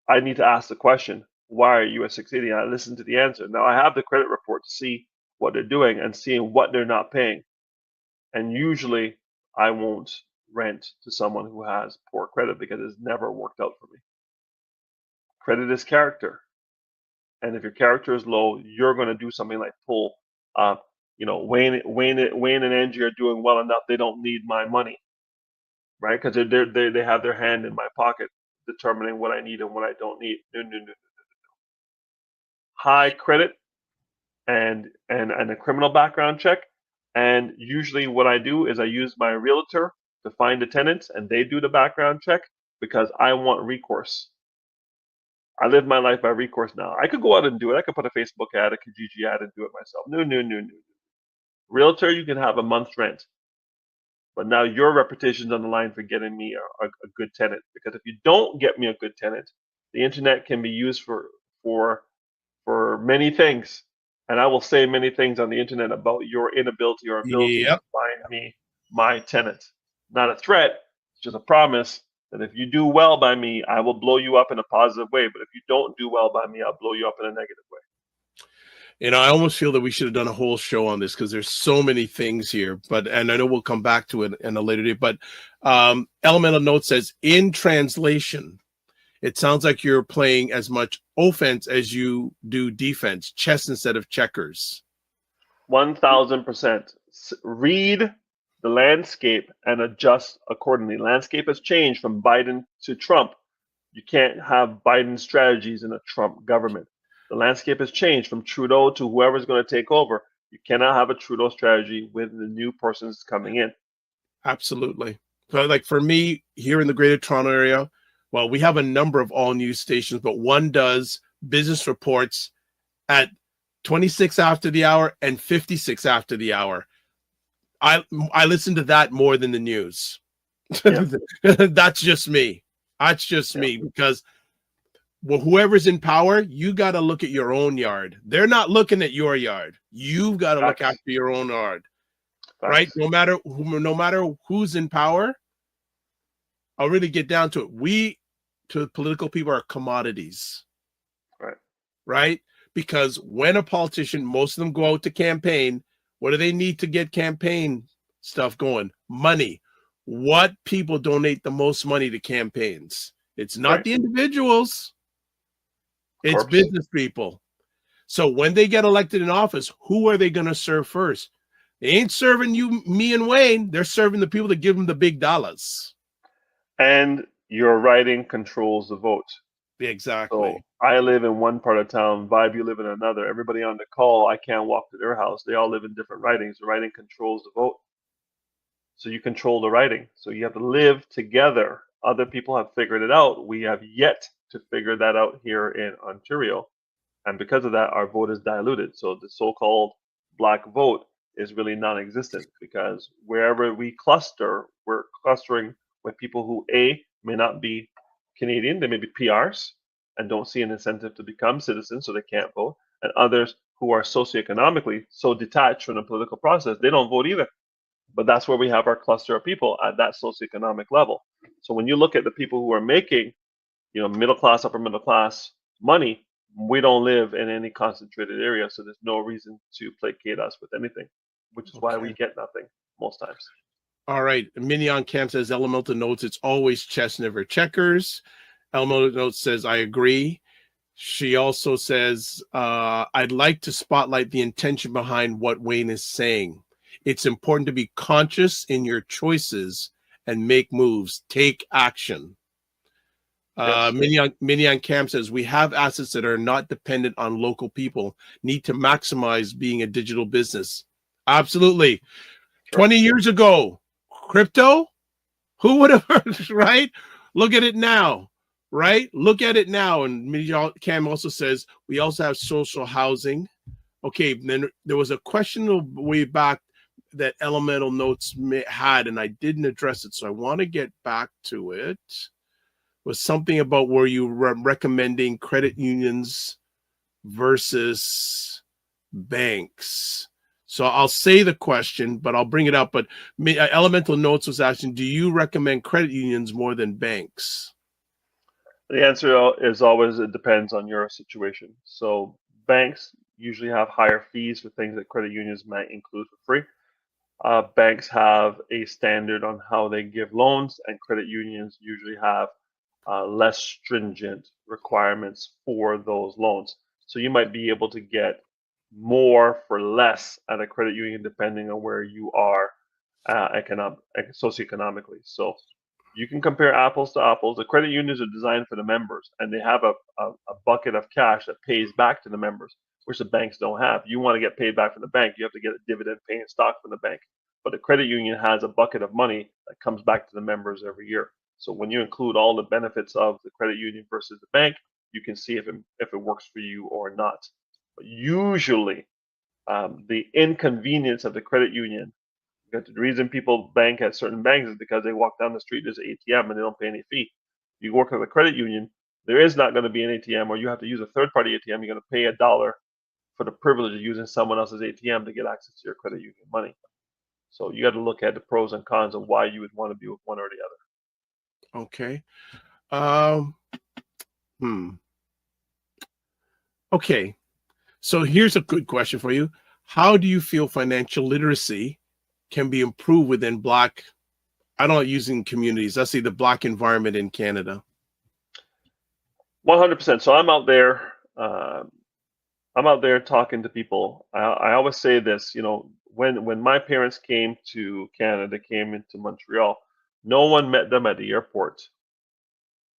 Speaker 2: I need to ask the question, why are you at 680? I listen to the answer. Now I have the credit report to see what they're doing and seeing what they're not paying. And usually I won't rent to someone who has poor credit because it's never worked out for me. Credit is character. And if your character is low, you're going to do something like pull. Wayne and Angie are doing well enough. They don't need my money, right? Because they have their hand in my pocket, determining what I need and what I don't need. No. High credit and a criminal background check. And usually what I do is I use my realtor to find the tenants, and they do the background check because I want recourse. I live my life by recourse now. I could go out and do it. I could put a Facebook ad, a Kijiji ad, and do it myself. No. Realtor, you can have a month's rent. But now your reputation's on the line for getting me a good tenant. Because if you don't get me a good tenant, the internet can be used for many things. And I will say many things on the internet about your inability or ability to
Speaker 1: Yep.
Speaker 2: find me my tenant. Not a threat, it's just a promise that if you do well by me, I will blow you up in a positive way. But if you don't do well by me, I'll blow you up in a negative way.
Speaker 1: I almost feel that we should have done a whole show on this because there's so many things here. And I know we'll come back to it in a later date. But Elemental Note says, in translation, it sounds like you're playing as much offense as you do defense, chess instead of checkers.
Speaker 2: 1000%. Read the landscape and adjust accordingly. Landscape has changed from Biden to Trump. You can't have Biden strategies in a Trump government. The landscape has changed from Trudeau to whoever's going to take over. You cannot have a Trudeau strategy with the new persons coming in.
Speaker 1: Absolutely. So, like for me here in the Greater Toronto area, well, we have a number of all news stations, but one does business reports at 26 after the hour and 56 after the hour. I listen to that more than the news.
Speaker 2: Yeah.
Speaker 1: That's just me. That's just me because whoever's in power, you got to look at your own yard. They're not looking at your yard. You've got to look after your own yard, right? No matter who's in power, I'll really get down to it. We, to political people, are commodities, right? Because when a politician, most of them go out to campaign, what do they need to get campaign stuff going? Money. What people donate the most money to campaigns? It's not the individuals. It's business people. So when they get elected in office, who are they going to serve first? They ain't serving you, me, and Wayne. They're serving the people that give them the big dollars.
Speaker 2: And your writing controls the vote.
Speaker 1: Exactly.
Speaker 2: So I live in one part of town, Vibe, you live in another. Everybody on the call, I can't walk to their house. They all live in different writings. The writing controls the vote. So you control the writing. So you have to live together. Other people have figured it out. We have yet to figure that out here in Ontario. And because of that, our vote is diluted. So the so-called black vote is really non-existent because wherever we cluster, we're clustering with people who A, may not be Canadian, they may be PRs and don't see an incentive to become citizens, so they can't vote. And others who are socioeconomically so detached from the political process, they don't vote either. But that's where we have our cluster of people at that socioeconomic level. So when you look at the people who are making, middle class, upper middle class money, we don't live in any concentrated area, so there's no reason to placate us with anything, which is why we get nothing most times.
Speaker 1: All right. Minion Camp says, Elemental Notes, it's always chess, never checkers. Elemental Notes says, I agree. She also says, I'd like to spotlight the intention behind what Wayne is saying. It's important to be conscious in your choices and make moves. Take action. Minion Camp says, we have assets that are not dependent on local people, need to maximize being a digital business. Absolutely. 20 years ago, crypto, who would have heard, right? Look at it now, right? Look at it now. And Minion Cam also says, we also have social housing. Okay, then there was a question way back that Elemental Notes had, and I didn't address it, so I want to get back to it. Was something about where you were recommending credit unions versus banks. So I'll say the question, but I'll bring it up. But Elemental Notes was asking, do you recommend credit unions more than banks?
Speaker 2: The answer is always, it depends on your situation. So banks usually have higher fees for things that credit unions might include for free. Banks have a standard on how they give loans, and credit unions usually have less stringent requirements for those loans. So you might be able to get more for less at a credit union depending on where you are socioeconomically. So you can compare apples to apples. The credit unions are designed for the members, and they have a bucket of cash that pays back to the members, which the banks don't have. You want to get paid back from the bank, you have to get a dividend paying stock from the bank. But the credit union has a bucket of money that comes back to the members every year. So when you include all the benefits of the credit union versus the bank, you can see if it works for you or not. But usually, the inconvenience of the credit union Because the reason people bank at certain banks is because they walk down the street, there's an ATM, and they don't pay any fee. You work at a credit union, there is not going to be an ATM, or you have to use a third-party ATM. You're going to pay $1 for the privilege of using someone else's ATM to get access to your credit union money. So you got to look at the pros and cons of why you would want to be with one or the other.
Speaker 1: Okay. Okay. So here's a good question for you. How do you feel financial literacy can be improved within Black, I don't know, using communities, let's say the Black environment in Canada?
Speaker 2: 100%. So I'm out there. I'm out there talking to people. I always say this, you know, when my parents came to Canada, they came into Montreal, no one met them at the airport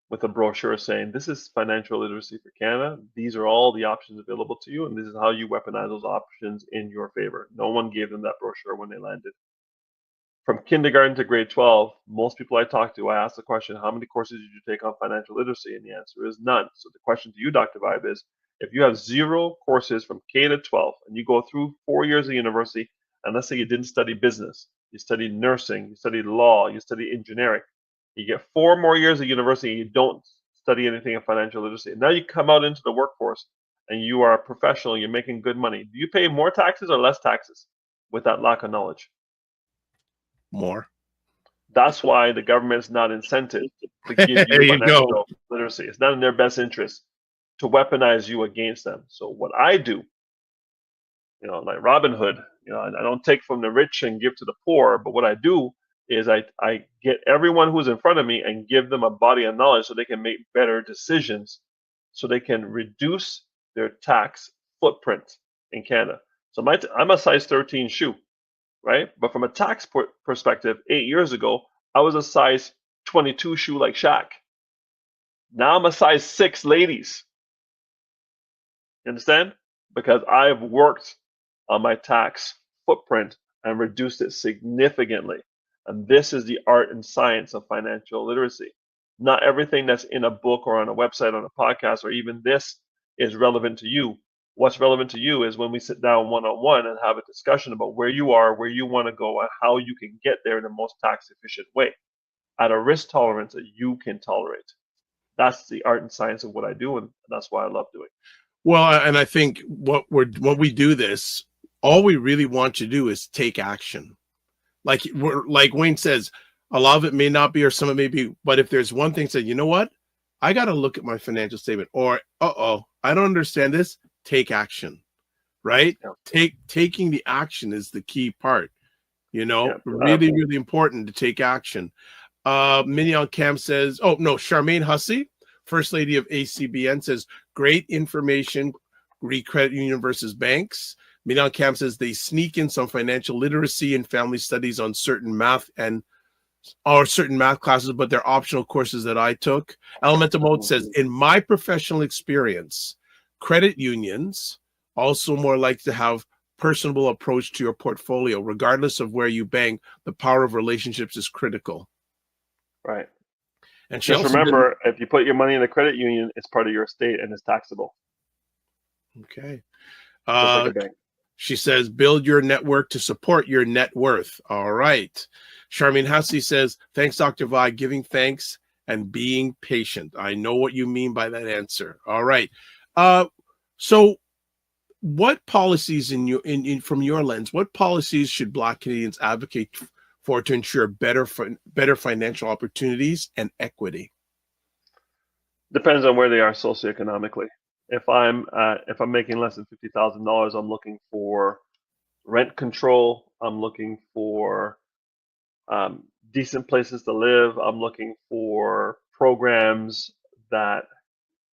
Speaker 2: with a brochure saying, this is financial literacy for Canada. These are all the options available to you, and this is how you weaponize those options in your favor. No one gave them that brochure when they landed. From kindergarten to grade 12, most people I talk to, I ask the question, how many courses did you take on financial literacy? And the answer is none. So the question to you, Dr. Vibe, is if you have 0 courses from K to 12, and you go through 4 years of university, and let's say you didn't study business, you studied nursing, you studied law, you studied engineering, you get 4 more years of university, and you don't study anything in financial literacy. And now you come out into the workforce, and you are a professional, you're making good money. Do you pay more taxes or less taxes with that lack of knowledge?
Speaker 1: More.
Speaker 2: That's why the government is not incented to give you
Speaker 1: There you
Speaker 2: financial
Speaker 1: go.
Speaker 2: literacy. It's not in their best interest to weaponize you against them. So what I do, you know, like Robin Hood, you know, I don't take from the rich and give to the poor, but what I do is I get everyone who's in front of me and give them a body of knowledge so they can make better decisions, so they can reduce their tax footprint in Canada. So I'm a size 13 shoe, right? But from a tax perspective, 8 years ago, I was a size 22 shoe like Shaq. Now I'm a size 6, ladies. You understand? Because I've worked on my tax footprint and reduced it significantly. And this is the art and science of financial literacy. Not everything that's in a book or on a website, on a podcast, or even this is relevant to you. What's relevant to you is when we sit down one-on-one and have a discussion about where you are, where you want to go, and how you can get there in the most tax efficient way at a risk tolerance that you can tolerate. That's the art and science of what I do, and that's why I love doing.
Speaker 1: Well, and I think when we do this, all we really want to do is take action. Like Wayne says, a lot of it may not be, or some of it may be, but if there's one thing, say, you know what, I got to look at my financial statement, or I don't understand this. Take action, right? Yeah. Taking the action is the key part. You know, yeah, really, really important to take action. Mignon Cam says, oh no, Charmaine Hussey, First Lady of ACBN, says, great information, credit union versus banks. Mignon Cam says they sneak in some financial literacy and family studies on certain math classes, but they're optional courses that I took. Elemental Mode says, in my professional experience, credit unions also more likely to have personable approach to your portfolio. Regardless of where you bank, the power of relationships is critical.
Speaker 2: Right.
Speaker 1: And
Speaker 2: just remember, if you put your money in a credit union, it's part of your estate and it's taxable.
Speaker 1: Okay.
Speaker 2: Just like a bank.
Speaker 1: She says, build your network to support your net worth. All right. Charmaine Hussey says, thanks, Dr. Vibe, giving thanks and being patient. I know what you mean by that answer. All right. So what policies from your lens, what policies should Black Canadians advocate for to ensure better financial opportunities and equity?
Speaker 2: Depends on where they are socioeconomically. If I'm making less than $50,000, I'm looking for rent control. I'm looking for decent places to live. I'm looking for programs that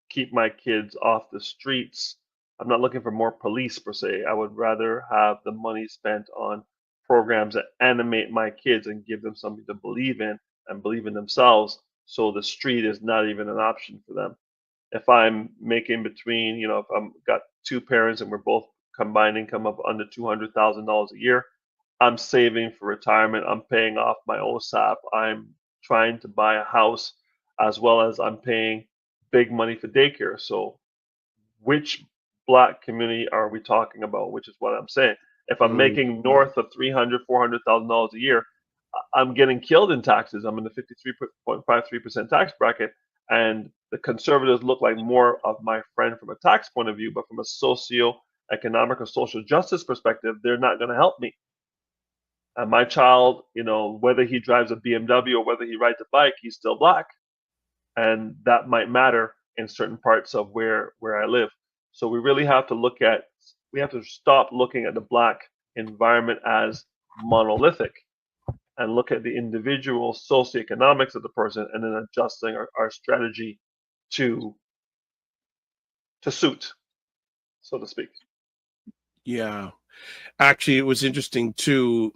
Speaker 2: keep my kids off the streets. I'm not looking for more police per se. I would rather have the money spent on programs that animate my kids and give them something to believe in and believe in themselves, so the street is not even an option for them. If I'm making between, if I've got 2 parents and we're both combined income of under $200,000 a year, I'm saving for retirement. I'm paying off my OSAP. I'm trying to buy a house, as well as I'm paying big money for daycare. So which Black community are we talking about? Which is what I'm saying. If I'm making north of $300,000, $400,000 a year, I'm getting killed in taxes. I'm in the 53.53% tax bracket, and the conservatives look like more of my friend from a tax point of view, but from a socio-economic or social justice perspective, they're not going to help me. And my child, whether he drives a BMW or whether he rides a bike, he's still black, and that might matter in certain parts of where I live. So we really have to stop looking at the black environment as monolithic and look at the individual socioeconomics of the person and then adjusting our strategy to suit, so to speak.
Speaker 1: Yeah. Actually, it was interesting too.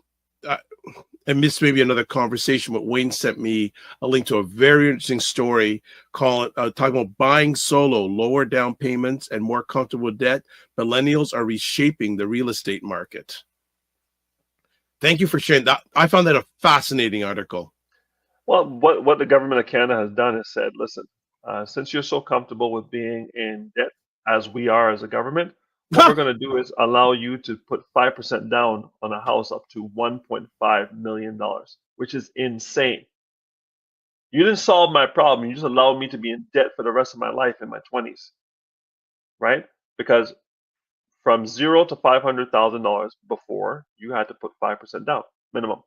Speaker 1: I missed maybe another conversation, but Wayne sent me a link to a very interesting story talking about buying solo, lower down payments, and more comfortable debt. Millennials are reshaping the real estate market. Thank you for sharing that. I found that a fascinating article.
Speaker 2: Well, what the government of Canada has done is said, listen, since you're so comfortable with being in debt as we are as a government, what we're going to do is allow you to put 5% down on a house up to $1.5 million, which is insane. You didn't solve my problem. You just allowed me to be in debt for the rest of my life in my 20s, right? Because from $0 to $500,000 before, you had to put 5% down minimum.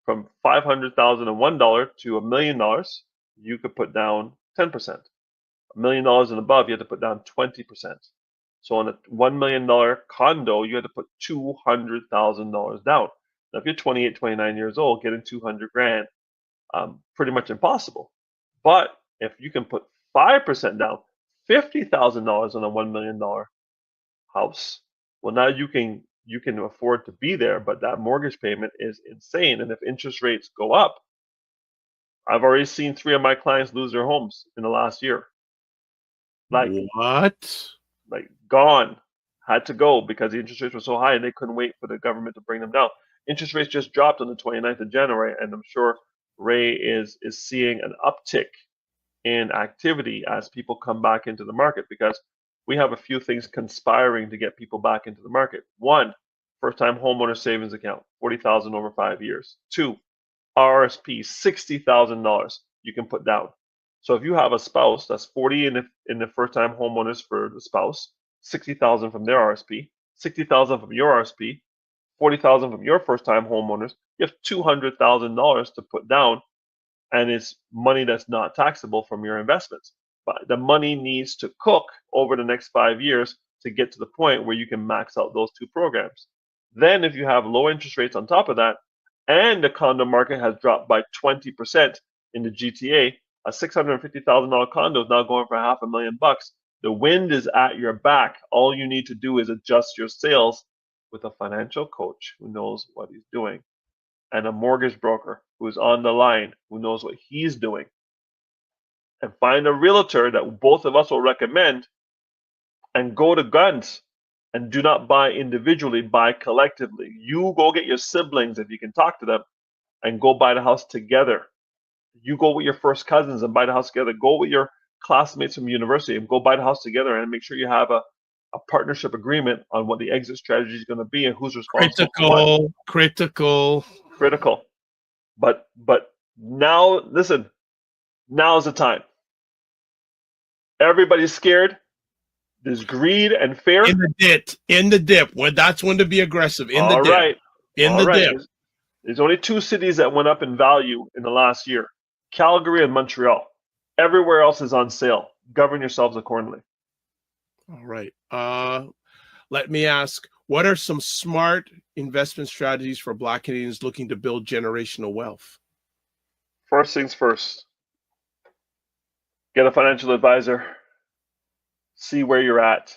Speaker 2: From $500,001 to $1 million, you could put down 10%. $1 million and above, you had to put down 20%. So on a $1 million condo, you had to put $200,000 down. Now, if you're 28, 29 years old, getting 200 grand, pretty much impossible. But if you can put 5% down, $50,000 on a $1 million house, well, now you can afford to be there, but that mortgage payment is insane. And if interest rates go up, I've already seen 3 of my clients lose their homes in the last year. Like
Speaker 1: what?
Speaker 2: Like gone, had to go because the interest rates were so high and they couldn't wait for the government to bring them down. Interest rates just dropped on the 29th of January, and I'm sure Ray is seeing an uptick in activity as people come back into the market, because we have a few things conspiring to get people back into the market. 1, first-time homeowner savings account, $40,000 over 5 years. 2, RRSP, $60,000 you can put down. So if you have a spouse, that's 40 in the first-time homeowners for the spouse, 60,000 from their RSP, 60,000 from your RSP, 40,000 from your first-time homeowners. You have $200,000 to put down, and it's money that's not taxable from your investments. But the money needs to cook over the next 5 years to get to the point where you can max out those 2 programs. Then, if you have low interest rates on top of that, and the condo market has dropped by 20% in the GTA, a $650,000 condo is now going for $500,000. The wind is at your back. All you need to do is adjust your sales with a financial coach who knows what he's doing, and a mortgage broker who's on the line who knows what he's doing. And find a realtor that both of us will recommend, and go to guns. And do not buy individually, buy collectively. You go get your siblings, if you can talk to them, and go buy the house together. You go with your first cousins and buy the house together. Go with your classmates from university and go buy the house together, and make sure you have a partnership agreement on what the exit strategy is going to be and who's responsible for what. Critical. But now, listen, now's the time. Everybody's scared. There's greed and fear.
Speaker 1: In the dip. Well, that's when to be aggressive. In the dip. Dip.
Speaker 2: There's only 2 cities that went up in value in the last year: Calgary and Montreal. Everywhere else is on sale. Govern yourselves accordingly.
Speaker 1: All right. Let me ask, what are some smart investment strategies for Black Canadians looking to build generational wealth?
Speaker 2: First things first. Get a financial advisor. See where you're at.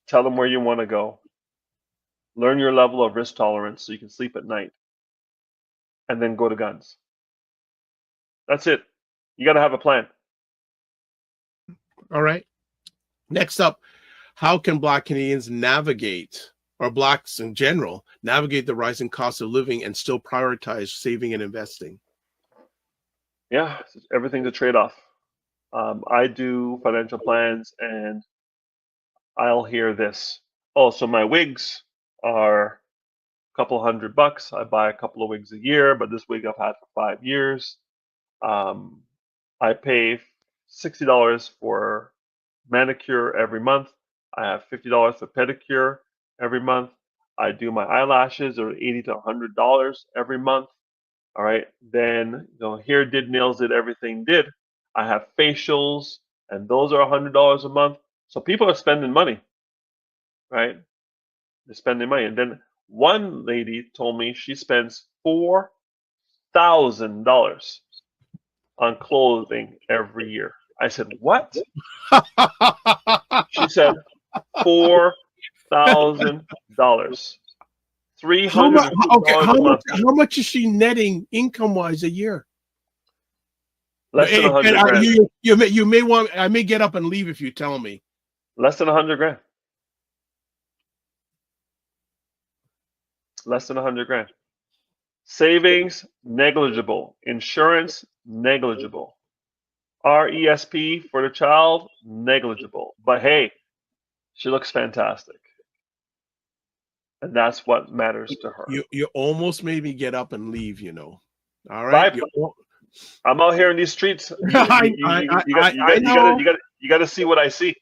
Speaker 2: Tell them where you want to go. Learn your level of risk tolerance so you can sleep at night. And then go to guns. That's it. You got to have a plan.
Speaker 1: All right. Next up, how can Black Canadians navigate, or Blacks in general, navigate the rising cost of living and still prioritize saving and investing?
Speaker 2: Yeah, everything's a trade-off. I do financial plans, and I'll hear this. Oh, so my wigs are couple $100. I buy a couple of wigs a year, but this wig I've had for 5 years. I pay $60 for manicure every month. I have $50 for pedicure every month. I do my eyelashes, or $80 to $100 every month. All right. Then, hair did, nails did, everything did. I have facials, and those are $100 a month. So people are spending money, right? They're spending money. And then one lady told me she spends $4,000 on clothing every year. I said, what? She said $4,000. $300
Speaker 1: how much is she netting income wise a year?
Speaker 2: Less than
Speaker 1: Hey,
Speaker 2: 100
Speaker 1: Ben,
Speaker 2: grand.
Speaker 1: you may want. I may get up and leave if you tell me.
Speaker 2: Less than 100 grand. Less than 100 grand. Savings, negligible. Insurance, negligible. RESP for the child, negligible. But hey, she looks fantastic. And that's what matters to her.
Speaker 1: You almost made me get up and leave. All right.
Speaker 2: I'm out here in these streets. You got to see what I see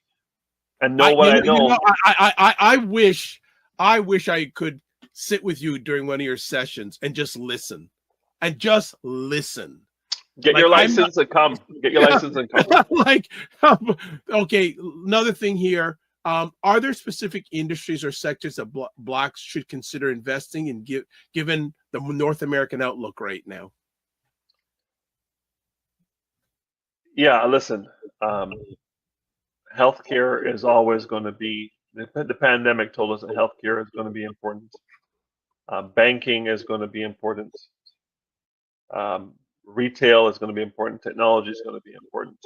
Speaker 2: and know what I know.
Speaker 1: I wish I could sit with you during one of your sessions and just listen.
Speaker 2: Get your license and come. Get your license and come.
Speaker 1: Okay, another thing here. Are there specific industries or sectors that Blacks should consider investing in, given the North American outlook right now?
Speaker 2: Yeah, listen. Healthcare is always going to be. The pandemic told us that healthcare is going to be important. Banking is going to be important. Retail is going to be important. Technology is going to be important.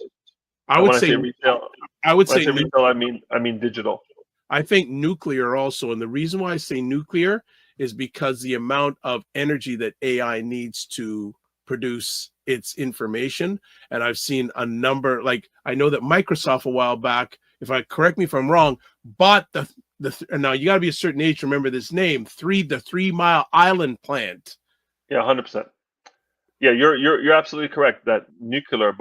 Speaker 1: I would say
Speaker 2: retail.
Speaker 1: When I say
Speaker 2: retail, I mean digital.
Speaker 1: I think nuclear also, and the reason why I say nuclear is because the amount of energy that AI needs to produce its information. And I've seen a number, I know that Microsoft a while back, correct me if I'm wrong, bought now you got to be a certain age to remember this name, the 3 Mile Island plant.
Speaker 2: Yeah, 100%. Yeah, you're absolutely correct that nuclear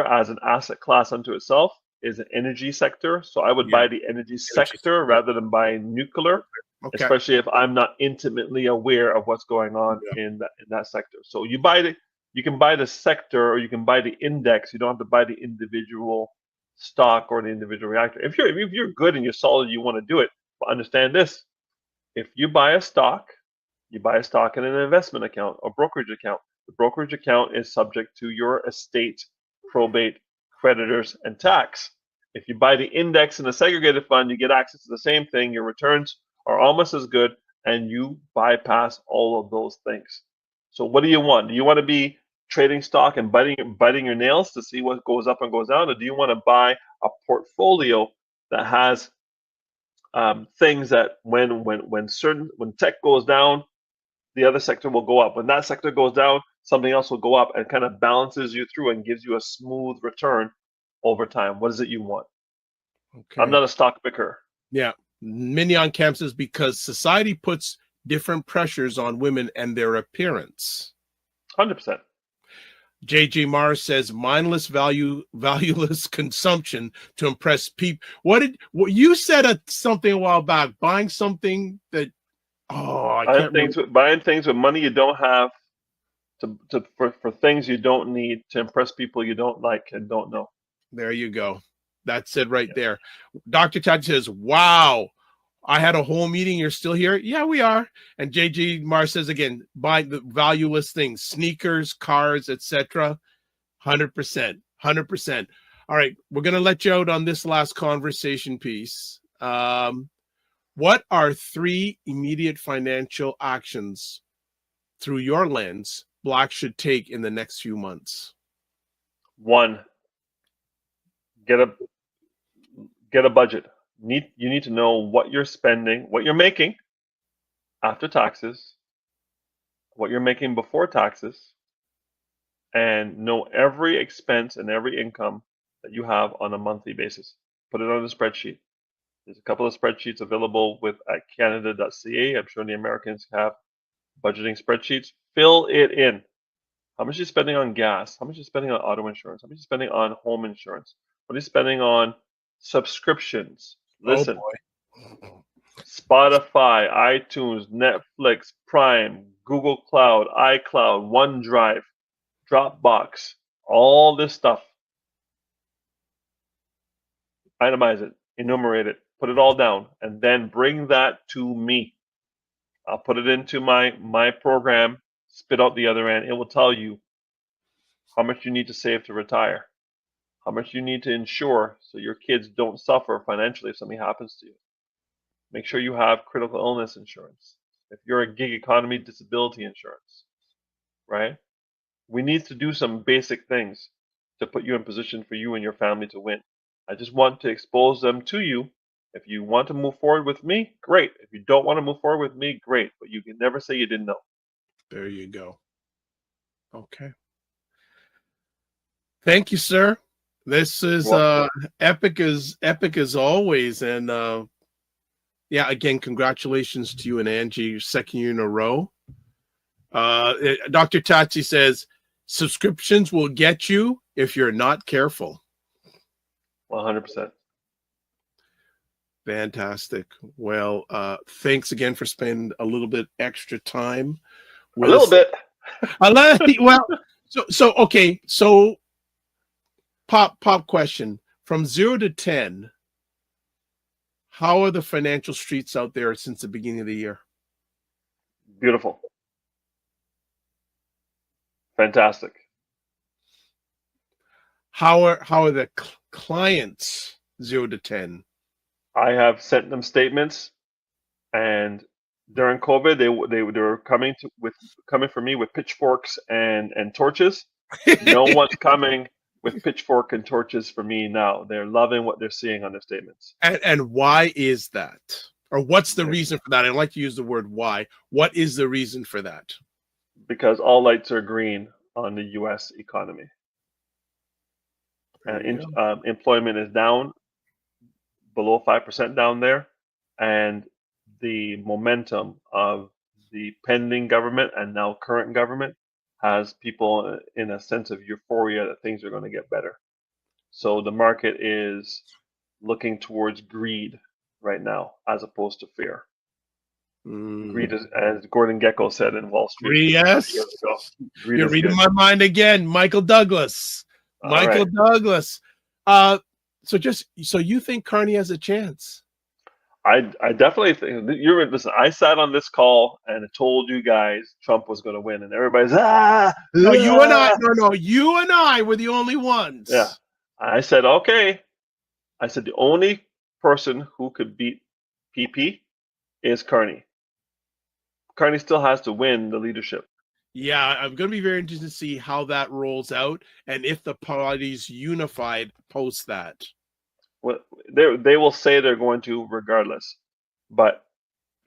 Speaker 2: as an asset class unto itself is an energy sector. So I would buy the energy sector rather than buying nuclear, especially if I'm not intimately aware of what's going on in that sector. So you can buy the sector, or you can buy the index. You don't have to buy the individual stock or the individual reactor. If you're good and you're solid, you want to do it. But understand this: if you buy a stock in an investment account or brokerage account. The brokerage account is subject to your estate, probate, creditors, and tax. If you buy the index in a segregated fund, you get access to the same thing. Your returns are almost as good, and you bypass all of those things. So what do you want? Do you want to be trading stock and biting your nails to see what goes up and goes down, or do you want to buy a portfolio that has things that when tech goes down, the other sector will go up. When that sector goes down, something else will go up, and kind of balances you through and gives you a smooth return over time. What is it you want? Okay. I'm not a stock picker.
Speaker 1: Yeah. Mignon Camp says because society puts different pressures on women and their appearance.
Speaker 2: 100%.
Speaker 1: JJ Mars says mindless valueless consumption to impress people. What you said something a while back, buying something that
Speaker 2: buying things with money you don't have for things you don't need to impress people you don't like and don't know.
Speaker 1: There you go. That's it right there. Dr. Tad says, wow, I had a whole meeting. You're still here? Yeah, we are. And JG Mars says again, buy the valueless things, sneakers, cars, etc. 100%. 100%. All right, we're going to let you out on this last conversation piece. What are 3 immediate financial actions through your lens Blacks should take in the next few months?
Speaker 2: 1, get a budget. You need to know what you're spending, what you're making after taxes, what you're making before taxes, and know every expense and every income that you have on a monthly basis. Put it on a spreadsheet. There's a couple of spreadsheets available with at Canada.ca. I'm sure the Americans have budgeting spreadsheets. Fill it in. How much are you spending on gas? How much are you spending on auto insurance? How much are you spending on home insurance? What are you spending on subscriptions? Listen,
Speaker 1: Oh
Speaker 2: Spotify, iTunes, Netflix, Prime, Google Cloud, iCloud, OneDrive, Dropbox, all this stuff. Itemize it, enumerate it, put it all down, and then bring that to me. I'll put it into my program, spit out the other end. It will tell you how much you need to save to retire, how much you need to insure so your kids don't suffer financially if something happens to you. Make sure you have critical illness insurance. If you're a gig economy, disability insurance, right? We need to do some basic things to put you in position for you and your family to win. I just want to expose them to you. If you want to move forward with me, great. If you don't want to move forward with me, great. But you can never say you didn't know.
Speaker 1: There you go. Okay. Thank you, sir. This is epic as always. And yeah, again, congratulations to you and Angie, your second year in a row. Dr. Tatsi says subscriptions will get you if you're not careful.
Speaker 2: 100%.
Speaker 1: Fantastic. Well, thanks again for spending a little bit extra time.
Speaker 2: A little bit.
Speaker 1: Well, so okay. So pop question from 0 to 10. How are the financial streets out there since the beginning of the year?
Speaker 2: Beautiful. Fantastic.
Speaker 1: How are the clients 0 to 10?
Speaker 2: I have sent them statements, and during COVID, they were coming for me with pitchforks and torches. No one's coming with pitchfork and torches for me now. They're loving what they're seeing on their statements.
Speaker 1: And why is that? Or what's the reason for that? I like to use the word why. What is the reason for that?
Speaker 2: Because all lights are green on the U.S. economy. And employment is down, below 5% down there. And the momentum of the pending government and now current government has people in a sense of euphoria that things are going to get better. So the market is looking towards greed right now as opposed to fear. Greed is, as Gordon Gekko said in Wall Street.
Speaker 1: Yes. You're reading my mind again. Michael Douglas. Douglas. So you think Carney has a chance?
Speaker 2: I definitely think listen, I sat on this call and told you guys Trump was going to win, and everybody's
Speaker 1: No, you and I were the only ones.
Speaker 2: Yeah. I said, okay. I said the only person who could beat PP is Carney. Carney still has to win the leadership.
Speaker 1: Yeah, I'm going to be very interested to see how that rolls out and if the party's unified post that.
Speaker 2: Well, they will say they're going to regardless. But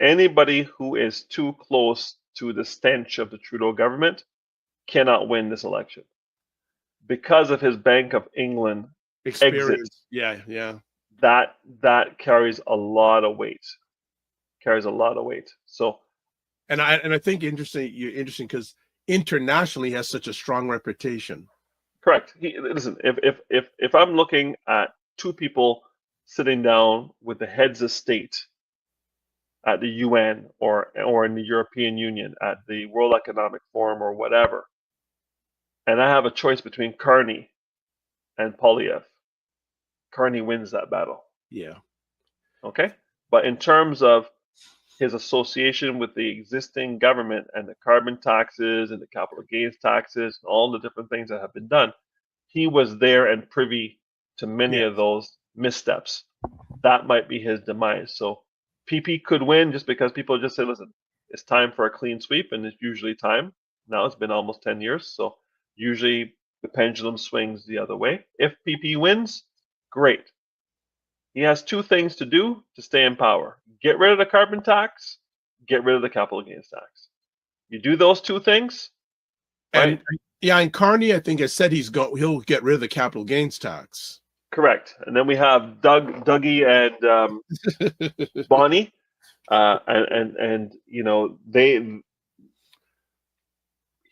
Speaker 2: anybody who is too close to the stench of the Trudeau government cannot win this election because of his Bank of England
Speaker 1: experience.
Speaker 2: Exit.
Speaker 1: Yeah.
Speaker 2: That carries a lot of weight. So.
Speaker 1: And I think interesting because internationally he has such a strong reputation.
Speaker 2: Correct. Listen, if I'm looking at two people sitting down with the heads of state at the UN or in the European Union, at the World Economic Forum or whatever, and I have a choice between Carney and Poilievre, Carney wins that battle.
Speaker 1: Yeah.
Speaker 2: Okay? But in terms of his association with the existing government and the carbon taxes and the capital gains taxes and all the different things that have been done, he was there and privy to many of those missteps. That might be his demise. So PP could win just because people just say, listen, it's time for a clean sweep, and it's usually time. Now it's been almost 10 years, so usually the pendulum swings the other way. If PP wins, great. He has two things to do to stay in power. Get rid of the carbon tax, get rid of the capital gains tax. You do those two things, right?
Speaker 1: And Carney, I think, has said he'll get rid of the capital gains tax.
Speaker 2: Correct. And then we have Dougie, and Bonnie, and you know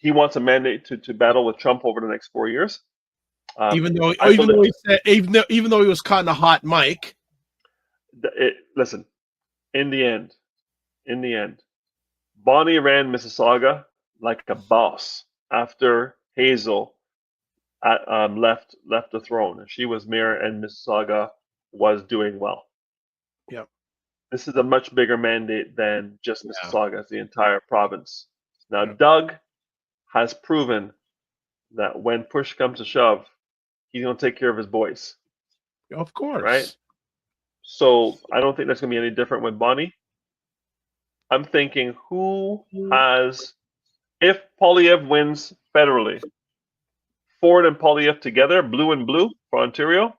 Speaker 2: he wants a mandate to battle with Trump over the next 4 years.
Speaker 1: Even though
Speaker 2: I believe-
Speaker 1: he said, even though he was caught in a hot mic.
Speaker 2: Listen, in the end, Bonnie ran Mississauga like a boss after Hazel left the throne, and she was mayor, and Mississauga was doing well.
Speaker 1: Yep.
Speaker 2: This is a much bigger mandate than just Mississauga, it's the entire province. Now,
Speaker 1: Yep.
Speaker 2: Doug has proven that when push comes to shove, he's going to take care of his boys,
Speaker 1: Of course.
Speaker 2: right? So I don't think that's going to be any different with Bonnie. I'm thinking who has, if Poilievre wins federally, Ford and Poilievre together, blue and blue for Ontario,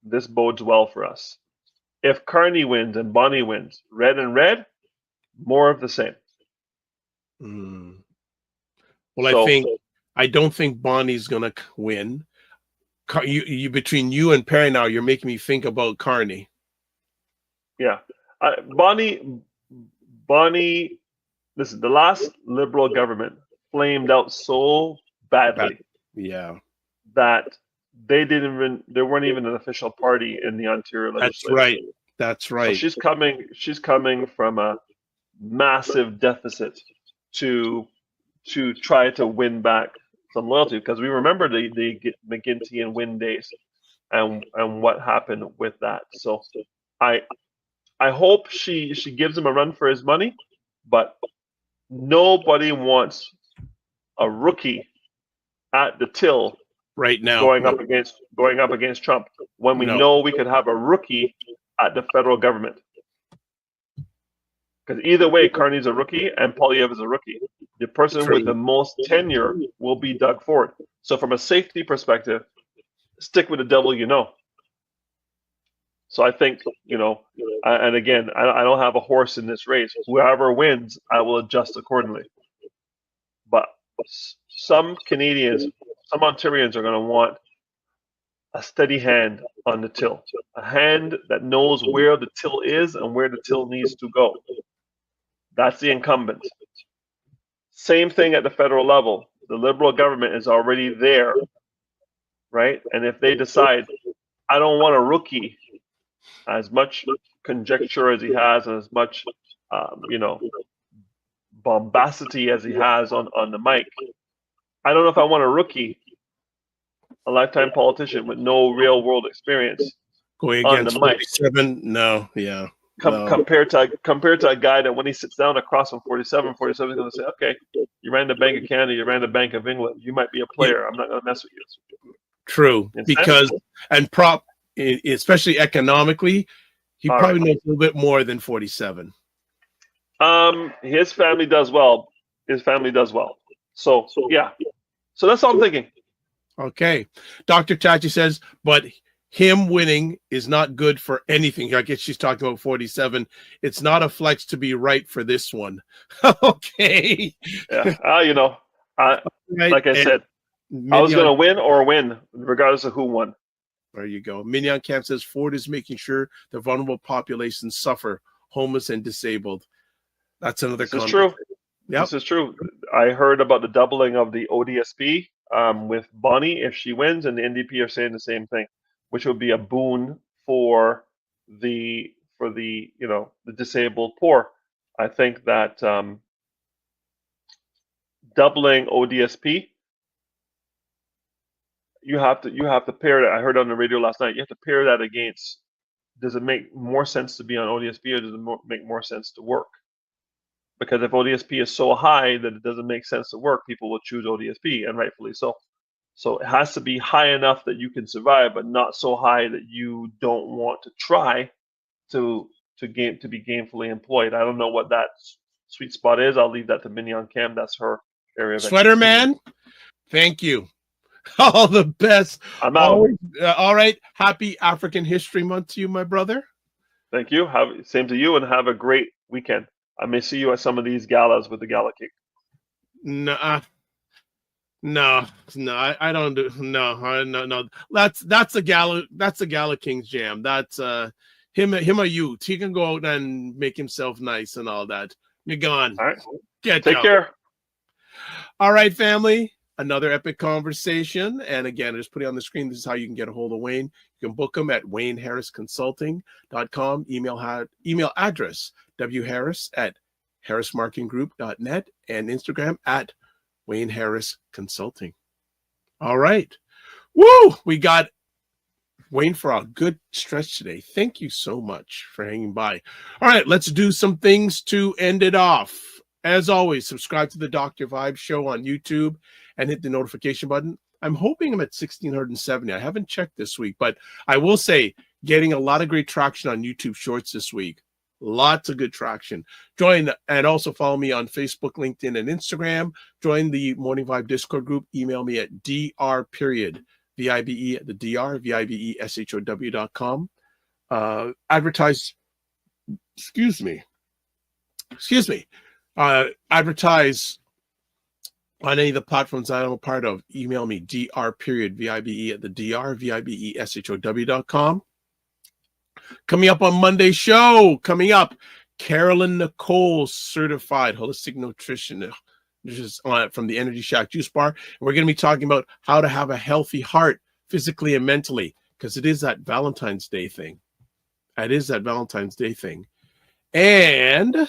Speaker 2: this bodes well for us. If Carney wins and Bonnie wins, red and red, more of the same.
Speaker 1: Mm. Well,
Speaker 2: So-
Speaker 1: I don't think Bonnie's gonna win. You between you and Perry now, you're making me think about Carney.
Speaker 2: Yeah, Bonnie. Listen, the last Liberal government flamed out so badly
Speaker 1: Yeah,
Speaker 2: that they weren't even an official party in the Ontario
Speaker 1: that's
Speaker 2: legislature.
Speaker 1: right. That's
Speaker 2: So
Speaker 1: right.
Speaker 2: she's coming from a massive deficit to try to win back some loyalty, because we remember the McGuinty and Wynne days and what happened with that. So I hope she gives him a run for his money, but nobody wants a rookie at the till
Speaker 1: Right now,
Speaker 2: going up against Trump when we
Speaker 1: No.
Speaker 2: know we could have a rookie at the federal government. Because either way, Carney's a rookie and Poilievre is a rookie. The person
Speaker 1: True.
Speaker 2: with the most tenure will be Doug Ford. So from a safety perspective, stick with the devil you know. So I think, and again, I don't have a horse in this race. Whoever wins, I will adjust accordingly. But some Canadians, some Ontarians are going to want a steady hand on the till, a hand that knows where the till is and where the till needs to go. That's the incumbent. Same thing at the federal level. The Liberal government is already there, right? And if they decide, I don't want a rookie, as much conjecture as he has and as much, bombacity as he has on the mic, I don't know if I want a rookie, a lifetime politician with no real world experience
Speaker 1: going
Speaker 2: on
Speaker 1: against
Speaker 2: the mic.
Speaker 1: 47. No, yeah. No.
Speaker 2: Compared to a guy that when he sits down across from 47 is going to say, okay, you ran the Bank of Canada, you ran the Bank of England, you might be a player. I'm not going to mess with you.
Speaker 1: True,
Speaker 2: Instead-
Speaker 1: because especially economically, he
Speaker 2: All
Speaker 1: probably
Speaker 2: right.
Speaker 1: knows a little bit more than 47.
Speaker 2: His family does well. So yeah. So that's all I'm thinking.
Speaker 1: Okay, Dr. Chachi says, but him winning is not good for anything. I guess she's talking about 47. It's not a flex to be right for this one. Okay.
Speaker 2: Yeah.
Speaker 1: Right.
Speaker 2: Like I
Speaker 1: And
Speaker 2: said, I was going to
Speaker 1: Mignon,
Speaker 2: win, regardless of who won.
Speaker 1: there you go. Mignon Camp says Ford is making sure the vulnerable populations suffer, homeless and disabled. That's another
Speaker 2: This is
Speaker 1: conversation.
Speaker 2: true.
Speaker 1: Yep.
Speaker 2: This is true. I heard about the doubling of the ODSP with Bonnie if she wins, and the NDP are saying the same thing, which would be a boon for the the disabled poor. I think that doubling ODSP, you have to pair that. I heard on the radio last night. You have to pair that against. Does it make more sense to be on ODSP, or does it make more sense to work? Because if ODSP is so high that it doesn't make sense to work, people will choose ODSP, and rightfully so. So it has to be high enough that you can survive, but not so high that you don't want to try to be gainfully employed. I don't know what that sweet spot is. I'll leave that to Mignon Cam. That's her area of
Speaker 1: Sweater
Speaker 2: expertise.
Speaker 1: man, thank you. All the best.
Speaker 2: I'm out.
Speaker 1: Always, all right. Happy African History Month to you, my brother.
Speaker 2: Thank you. Same to you, and have a great weekend. I may see you at some of these galas with the gala cake.
Speaker 1: Nah, No, I don't do no. That's a Gala King's jam. That's him a youth. He can go out and make himself nice and all that. You're gone.
Speaker 2: All right.
Speaker 1: Get
Speaker 2: Take
Speaker 1: out.
Speaker 2: care.
Speaker 1: All right, family. Another epic conversation. And again, I just put it on the screen. This is how you can get a hold of Wayne. You can book him at WayneHarrisConsulting.com. Email address wharris@harrismarketinggroup.net and Instagram at Wayne Harris Consulting. All right. Woo! We got Wayne for a good stretch today. Thank you so much for hanging by. All right, let's do some things to end it off. As always, subscribe to the Dr. Vibe Show on YouTube and hit the notification button. I'm hoping I'm at 1,670. I haven't checked this week, but I will say getting a lot of great traction on YouTube Shorts this week. Lots of good traction. Join and also follow me on Facebook, LinkedIn, and Instagram. Join the Morning Vibe Discord group. Email me at VIBE at the DR, VIBESHOW.com. Advertise on any of the platforms I'm a part of. Email me, VIBE at the DR, VIBESHOW.com. Coming up on Monday's show, Carolyn Nicole, certified holistic nutritionist from the Energy Shack Juice Bar. And we're going to be talking about how to have a healthy heart physically and mentally, because it is that Valentine's Day thing. And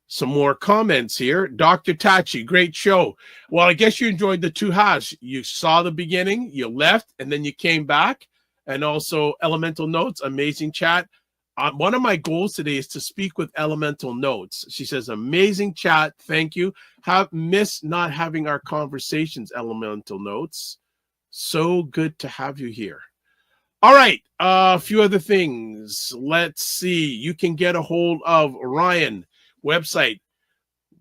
Speaker 1: some more comments here. Dr. Tachi, great show. Well, I guess you enjoyed the two halves. You saw the beginning, you left, and then you came back. And also Elemental Notes, amazing chat. One of my goals today is to speak with Elemental Notes. She says, amazing chat. Thank you. Have missed not having our conversations, Elemental Notes. So good to have you here. All right. A few other things. Let's see. You can get a hold of Ryan. Website,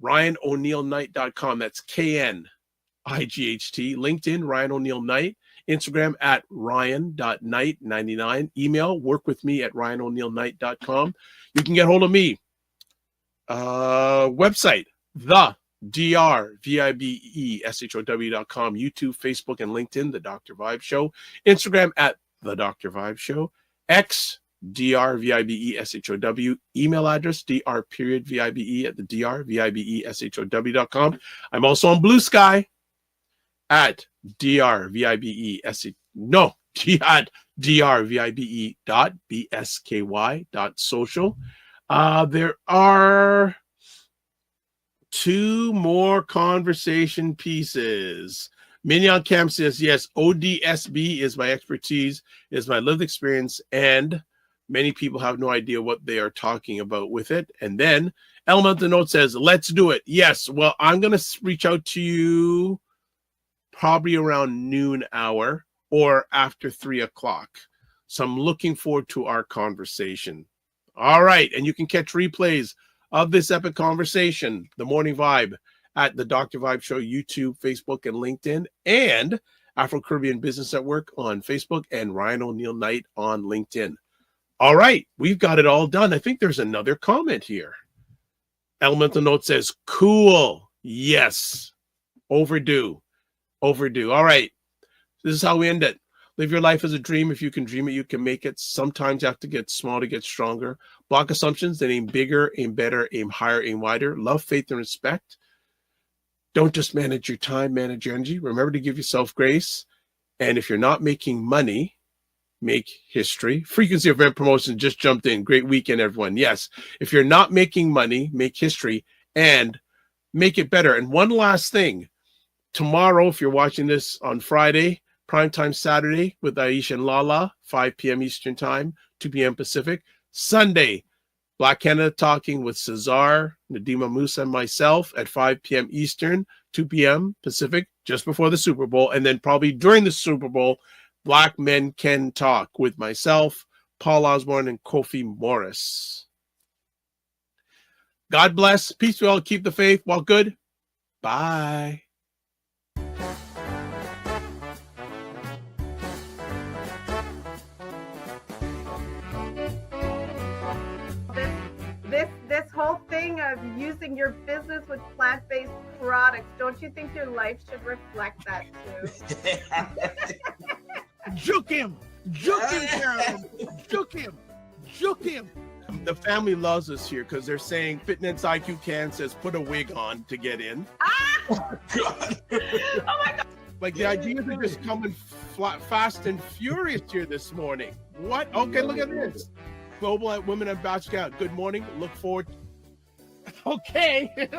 Speaker 1: RyanO'NeillKnight.com. That's KNIGHT. LinkedIn, Ryan O'Neill Knight. Instagram at Ryan.Knight99. Email, workwithme@RyanO'NeillKnight.com. You can get hold of me. Website, the DRVIBESHOW.com. YouTube, Facebook, and LinkedIn, The Dr. Vibe Show. Instagram at The Dr. Vibe Show. X, DRVIBESHOW. Email address, DR.VIBE at the DRVIBESHOW.com. I'm also on Blue Sky at DRVIBE.BSKY.social. There are two more conversation pieces. Mignon Camp says, yes, ODSB is my expertise, is my lived experience, and many people have no idea what they are talking about with it. And then Elemental Note says, let's do it. Yes, well, I'm going to reach out to you probably around noon hour or after 3 o'clock. So I'm looking forward to our conversation. All right. And you can catch replays of this epic conversation, The Morning Vibe, at the Dr. Vibe Show, YouTube, Facebook, and LinkedIn, and Afro-Caribbean Business Network on Facebook, and Ryan O'Neill Knight on LinkedIn. All right. We've got it all done. I think there's another comment here. Elemental Note says, cool. Yes. Overdue. All right. This is how we end it. Live your life as a dream. If you can dream it, you can make it. Sometimes you have to get small to get stronger. Block assumptions, then aim bigger, aim better, aim higher, aim wider. Love, faith, and respect. Don't just manage your time, manage your energy. Remember to give yourself grace. And if you're not making money, make history. Frequency Event Promotion just jumped in. Great weekend, everyone. Yes. If you're not making money, make history and make it better. And one last thing. Tomorrow, if you're watching this on Friday, primetime Saturday with Aisha and Lala, 5 p.m. Eastern Time, 2 p.m. Pacific. Sunday, Black Canada Talking with Cesar, Nadima Musa, and myself at 5 p.m. Eastern, 2 p.m. Pacific, just before the Super Bowl. And then probably during the Super Bowl, Black Men Can Talk with myself, Paul Osborne, and Kofi Morris. God bless. Peace to all. Keep the faith. Walk good. Bye.
Speaker 4: This this whole thing of using your business with plant-based products, don't you think your life should reflect that too?
Speaker 1: Juke him, Carolyn, juke him. The family loves us here because they're saying Fitness IQ Can says put a wig on to get in.
Speaker 7: Oh my God.
Speaker 1: Like the ideas are just coming fast and furious here this morning. What? Okay, look at this. Global Women Ambassador. Good morning. Look forward. Okay.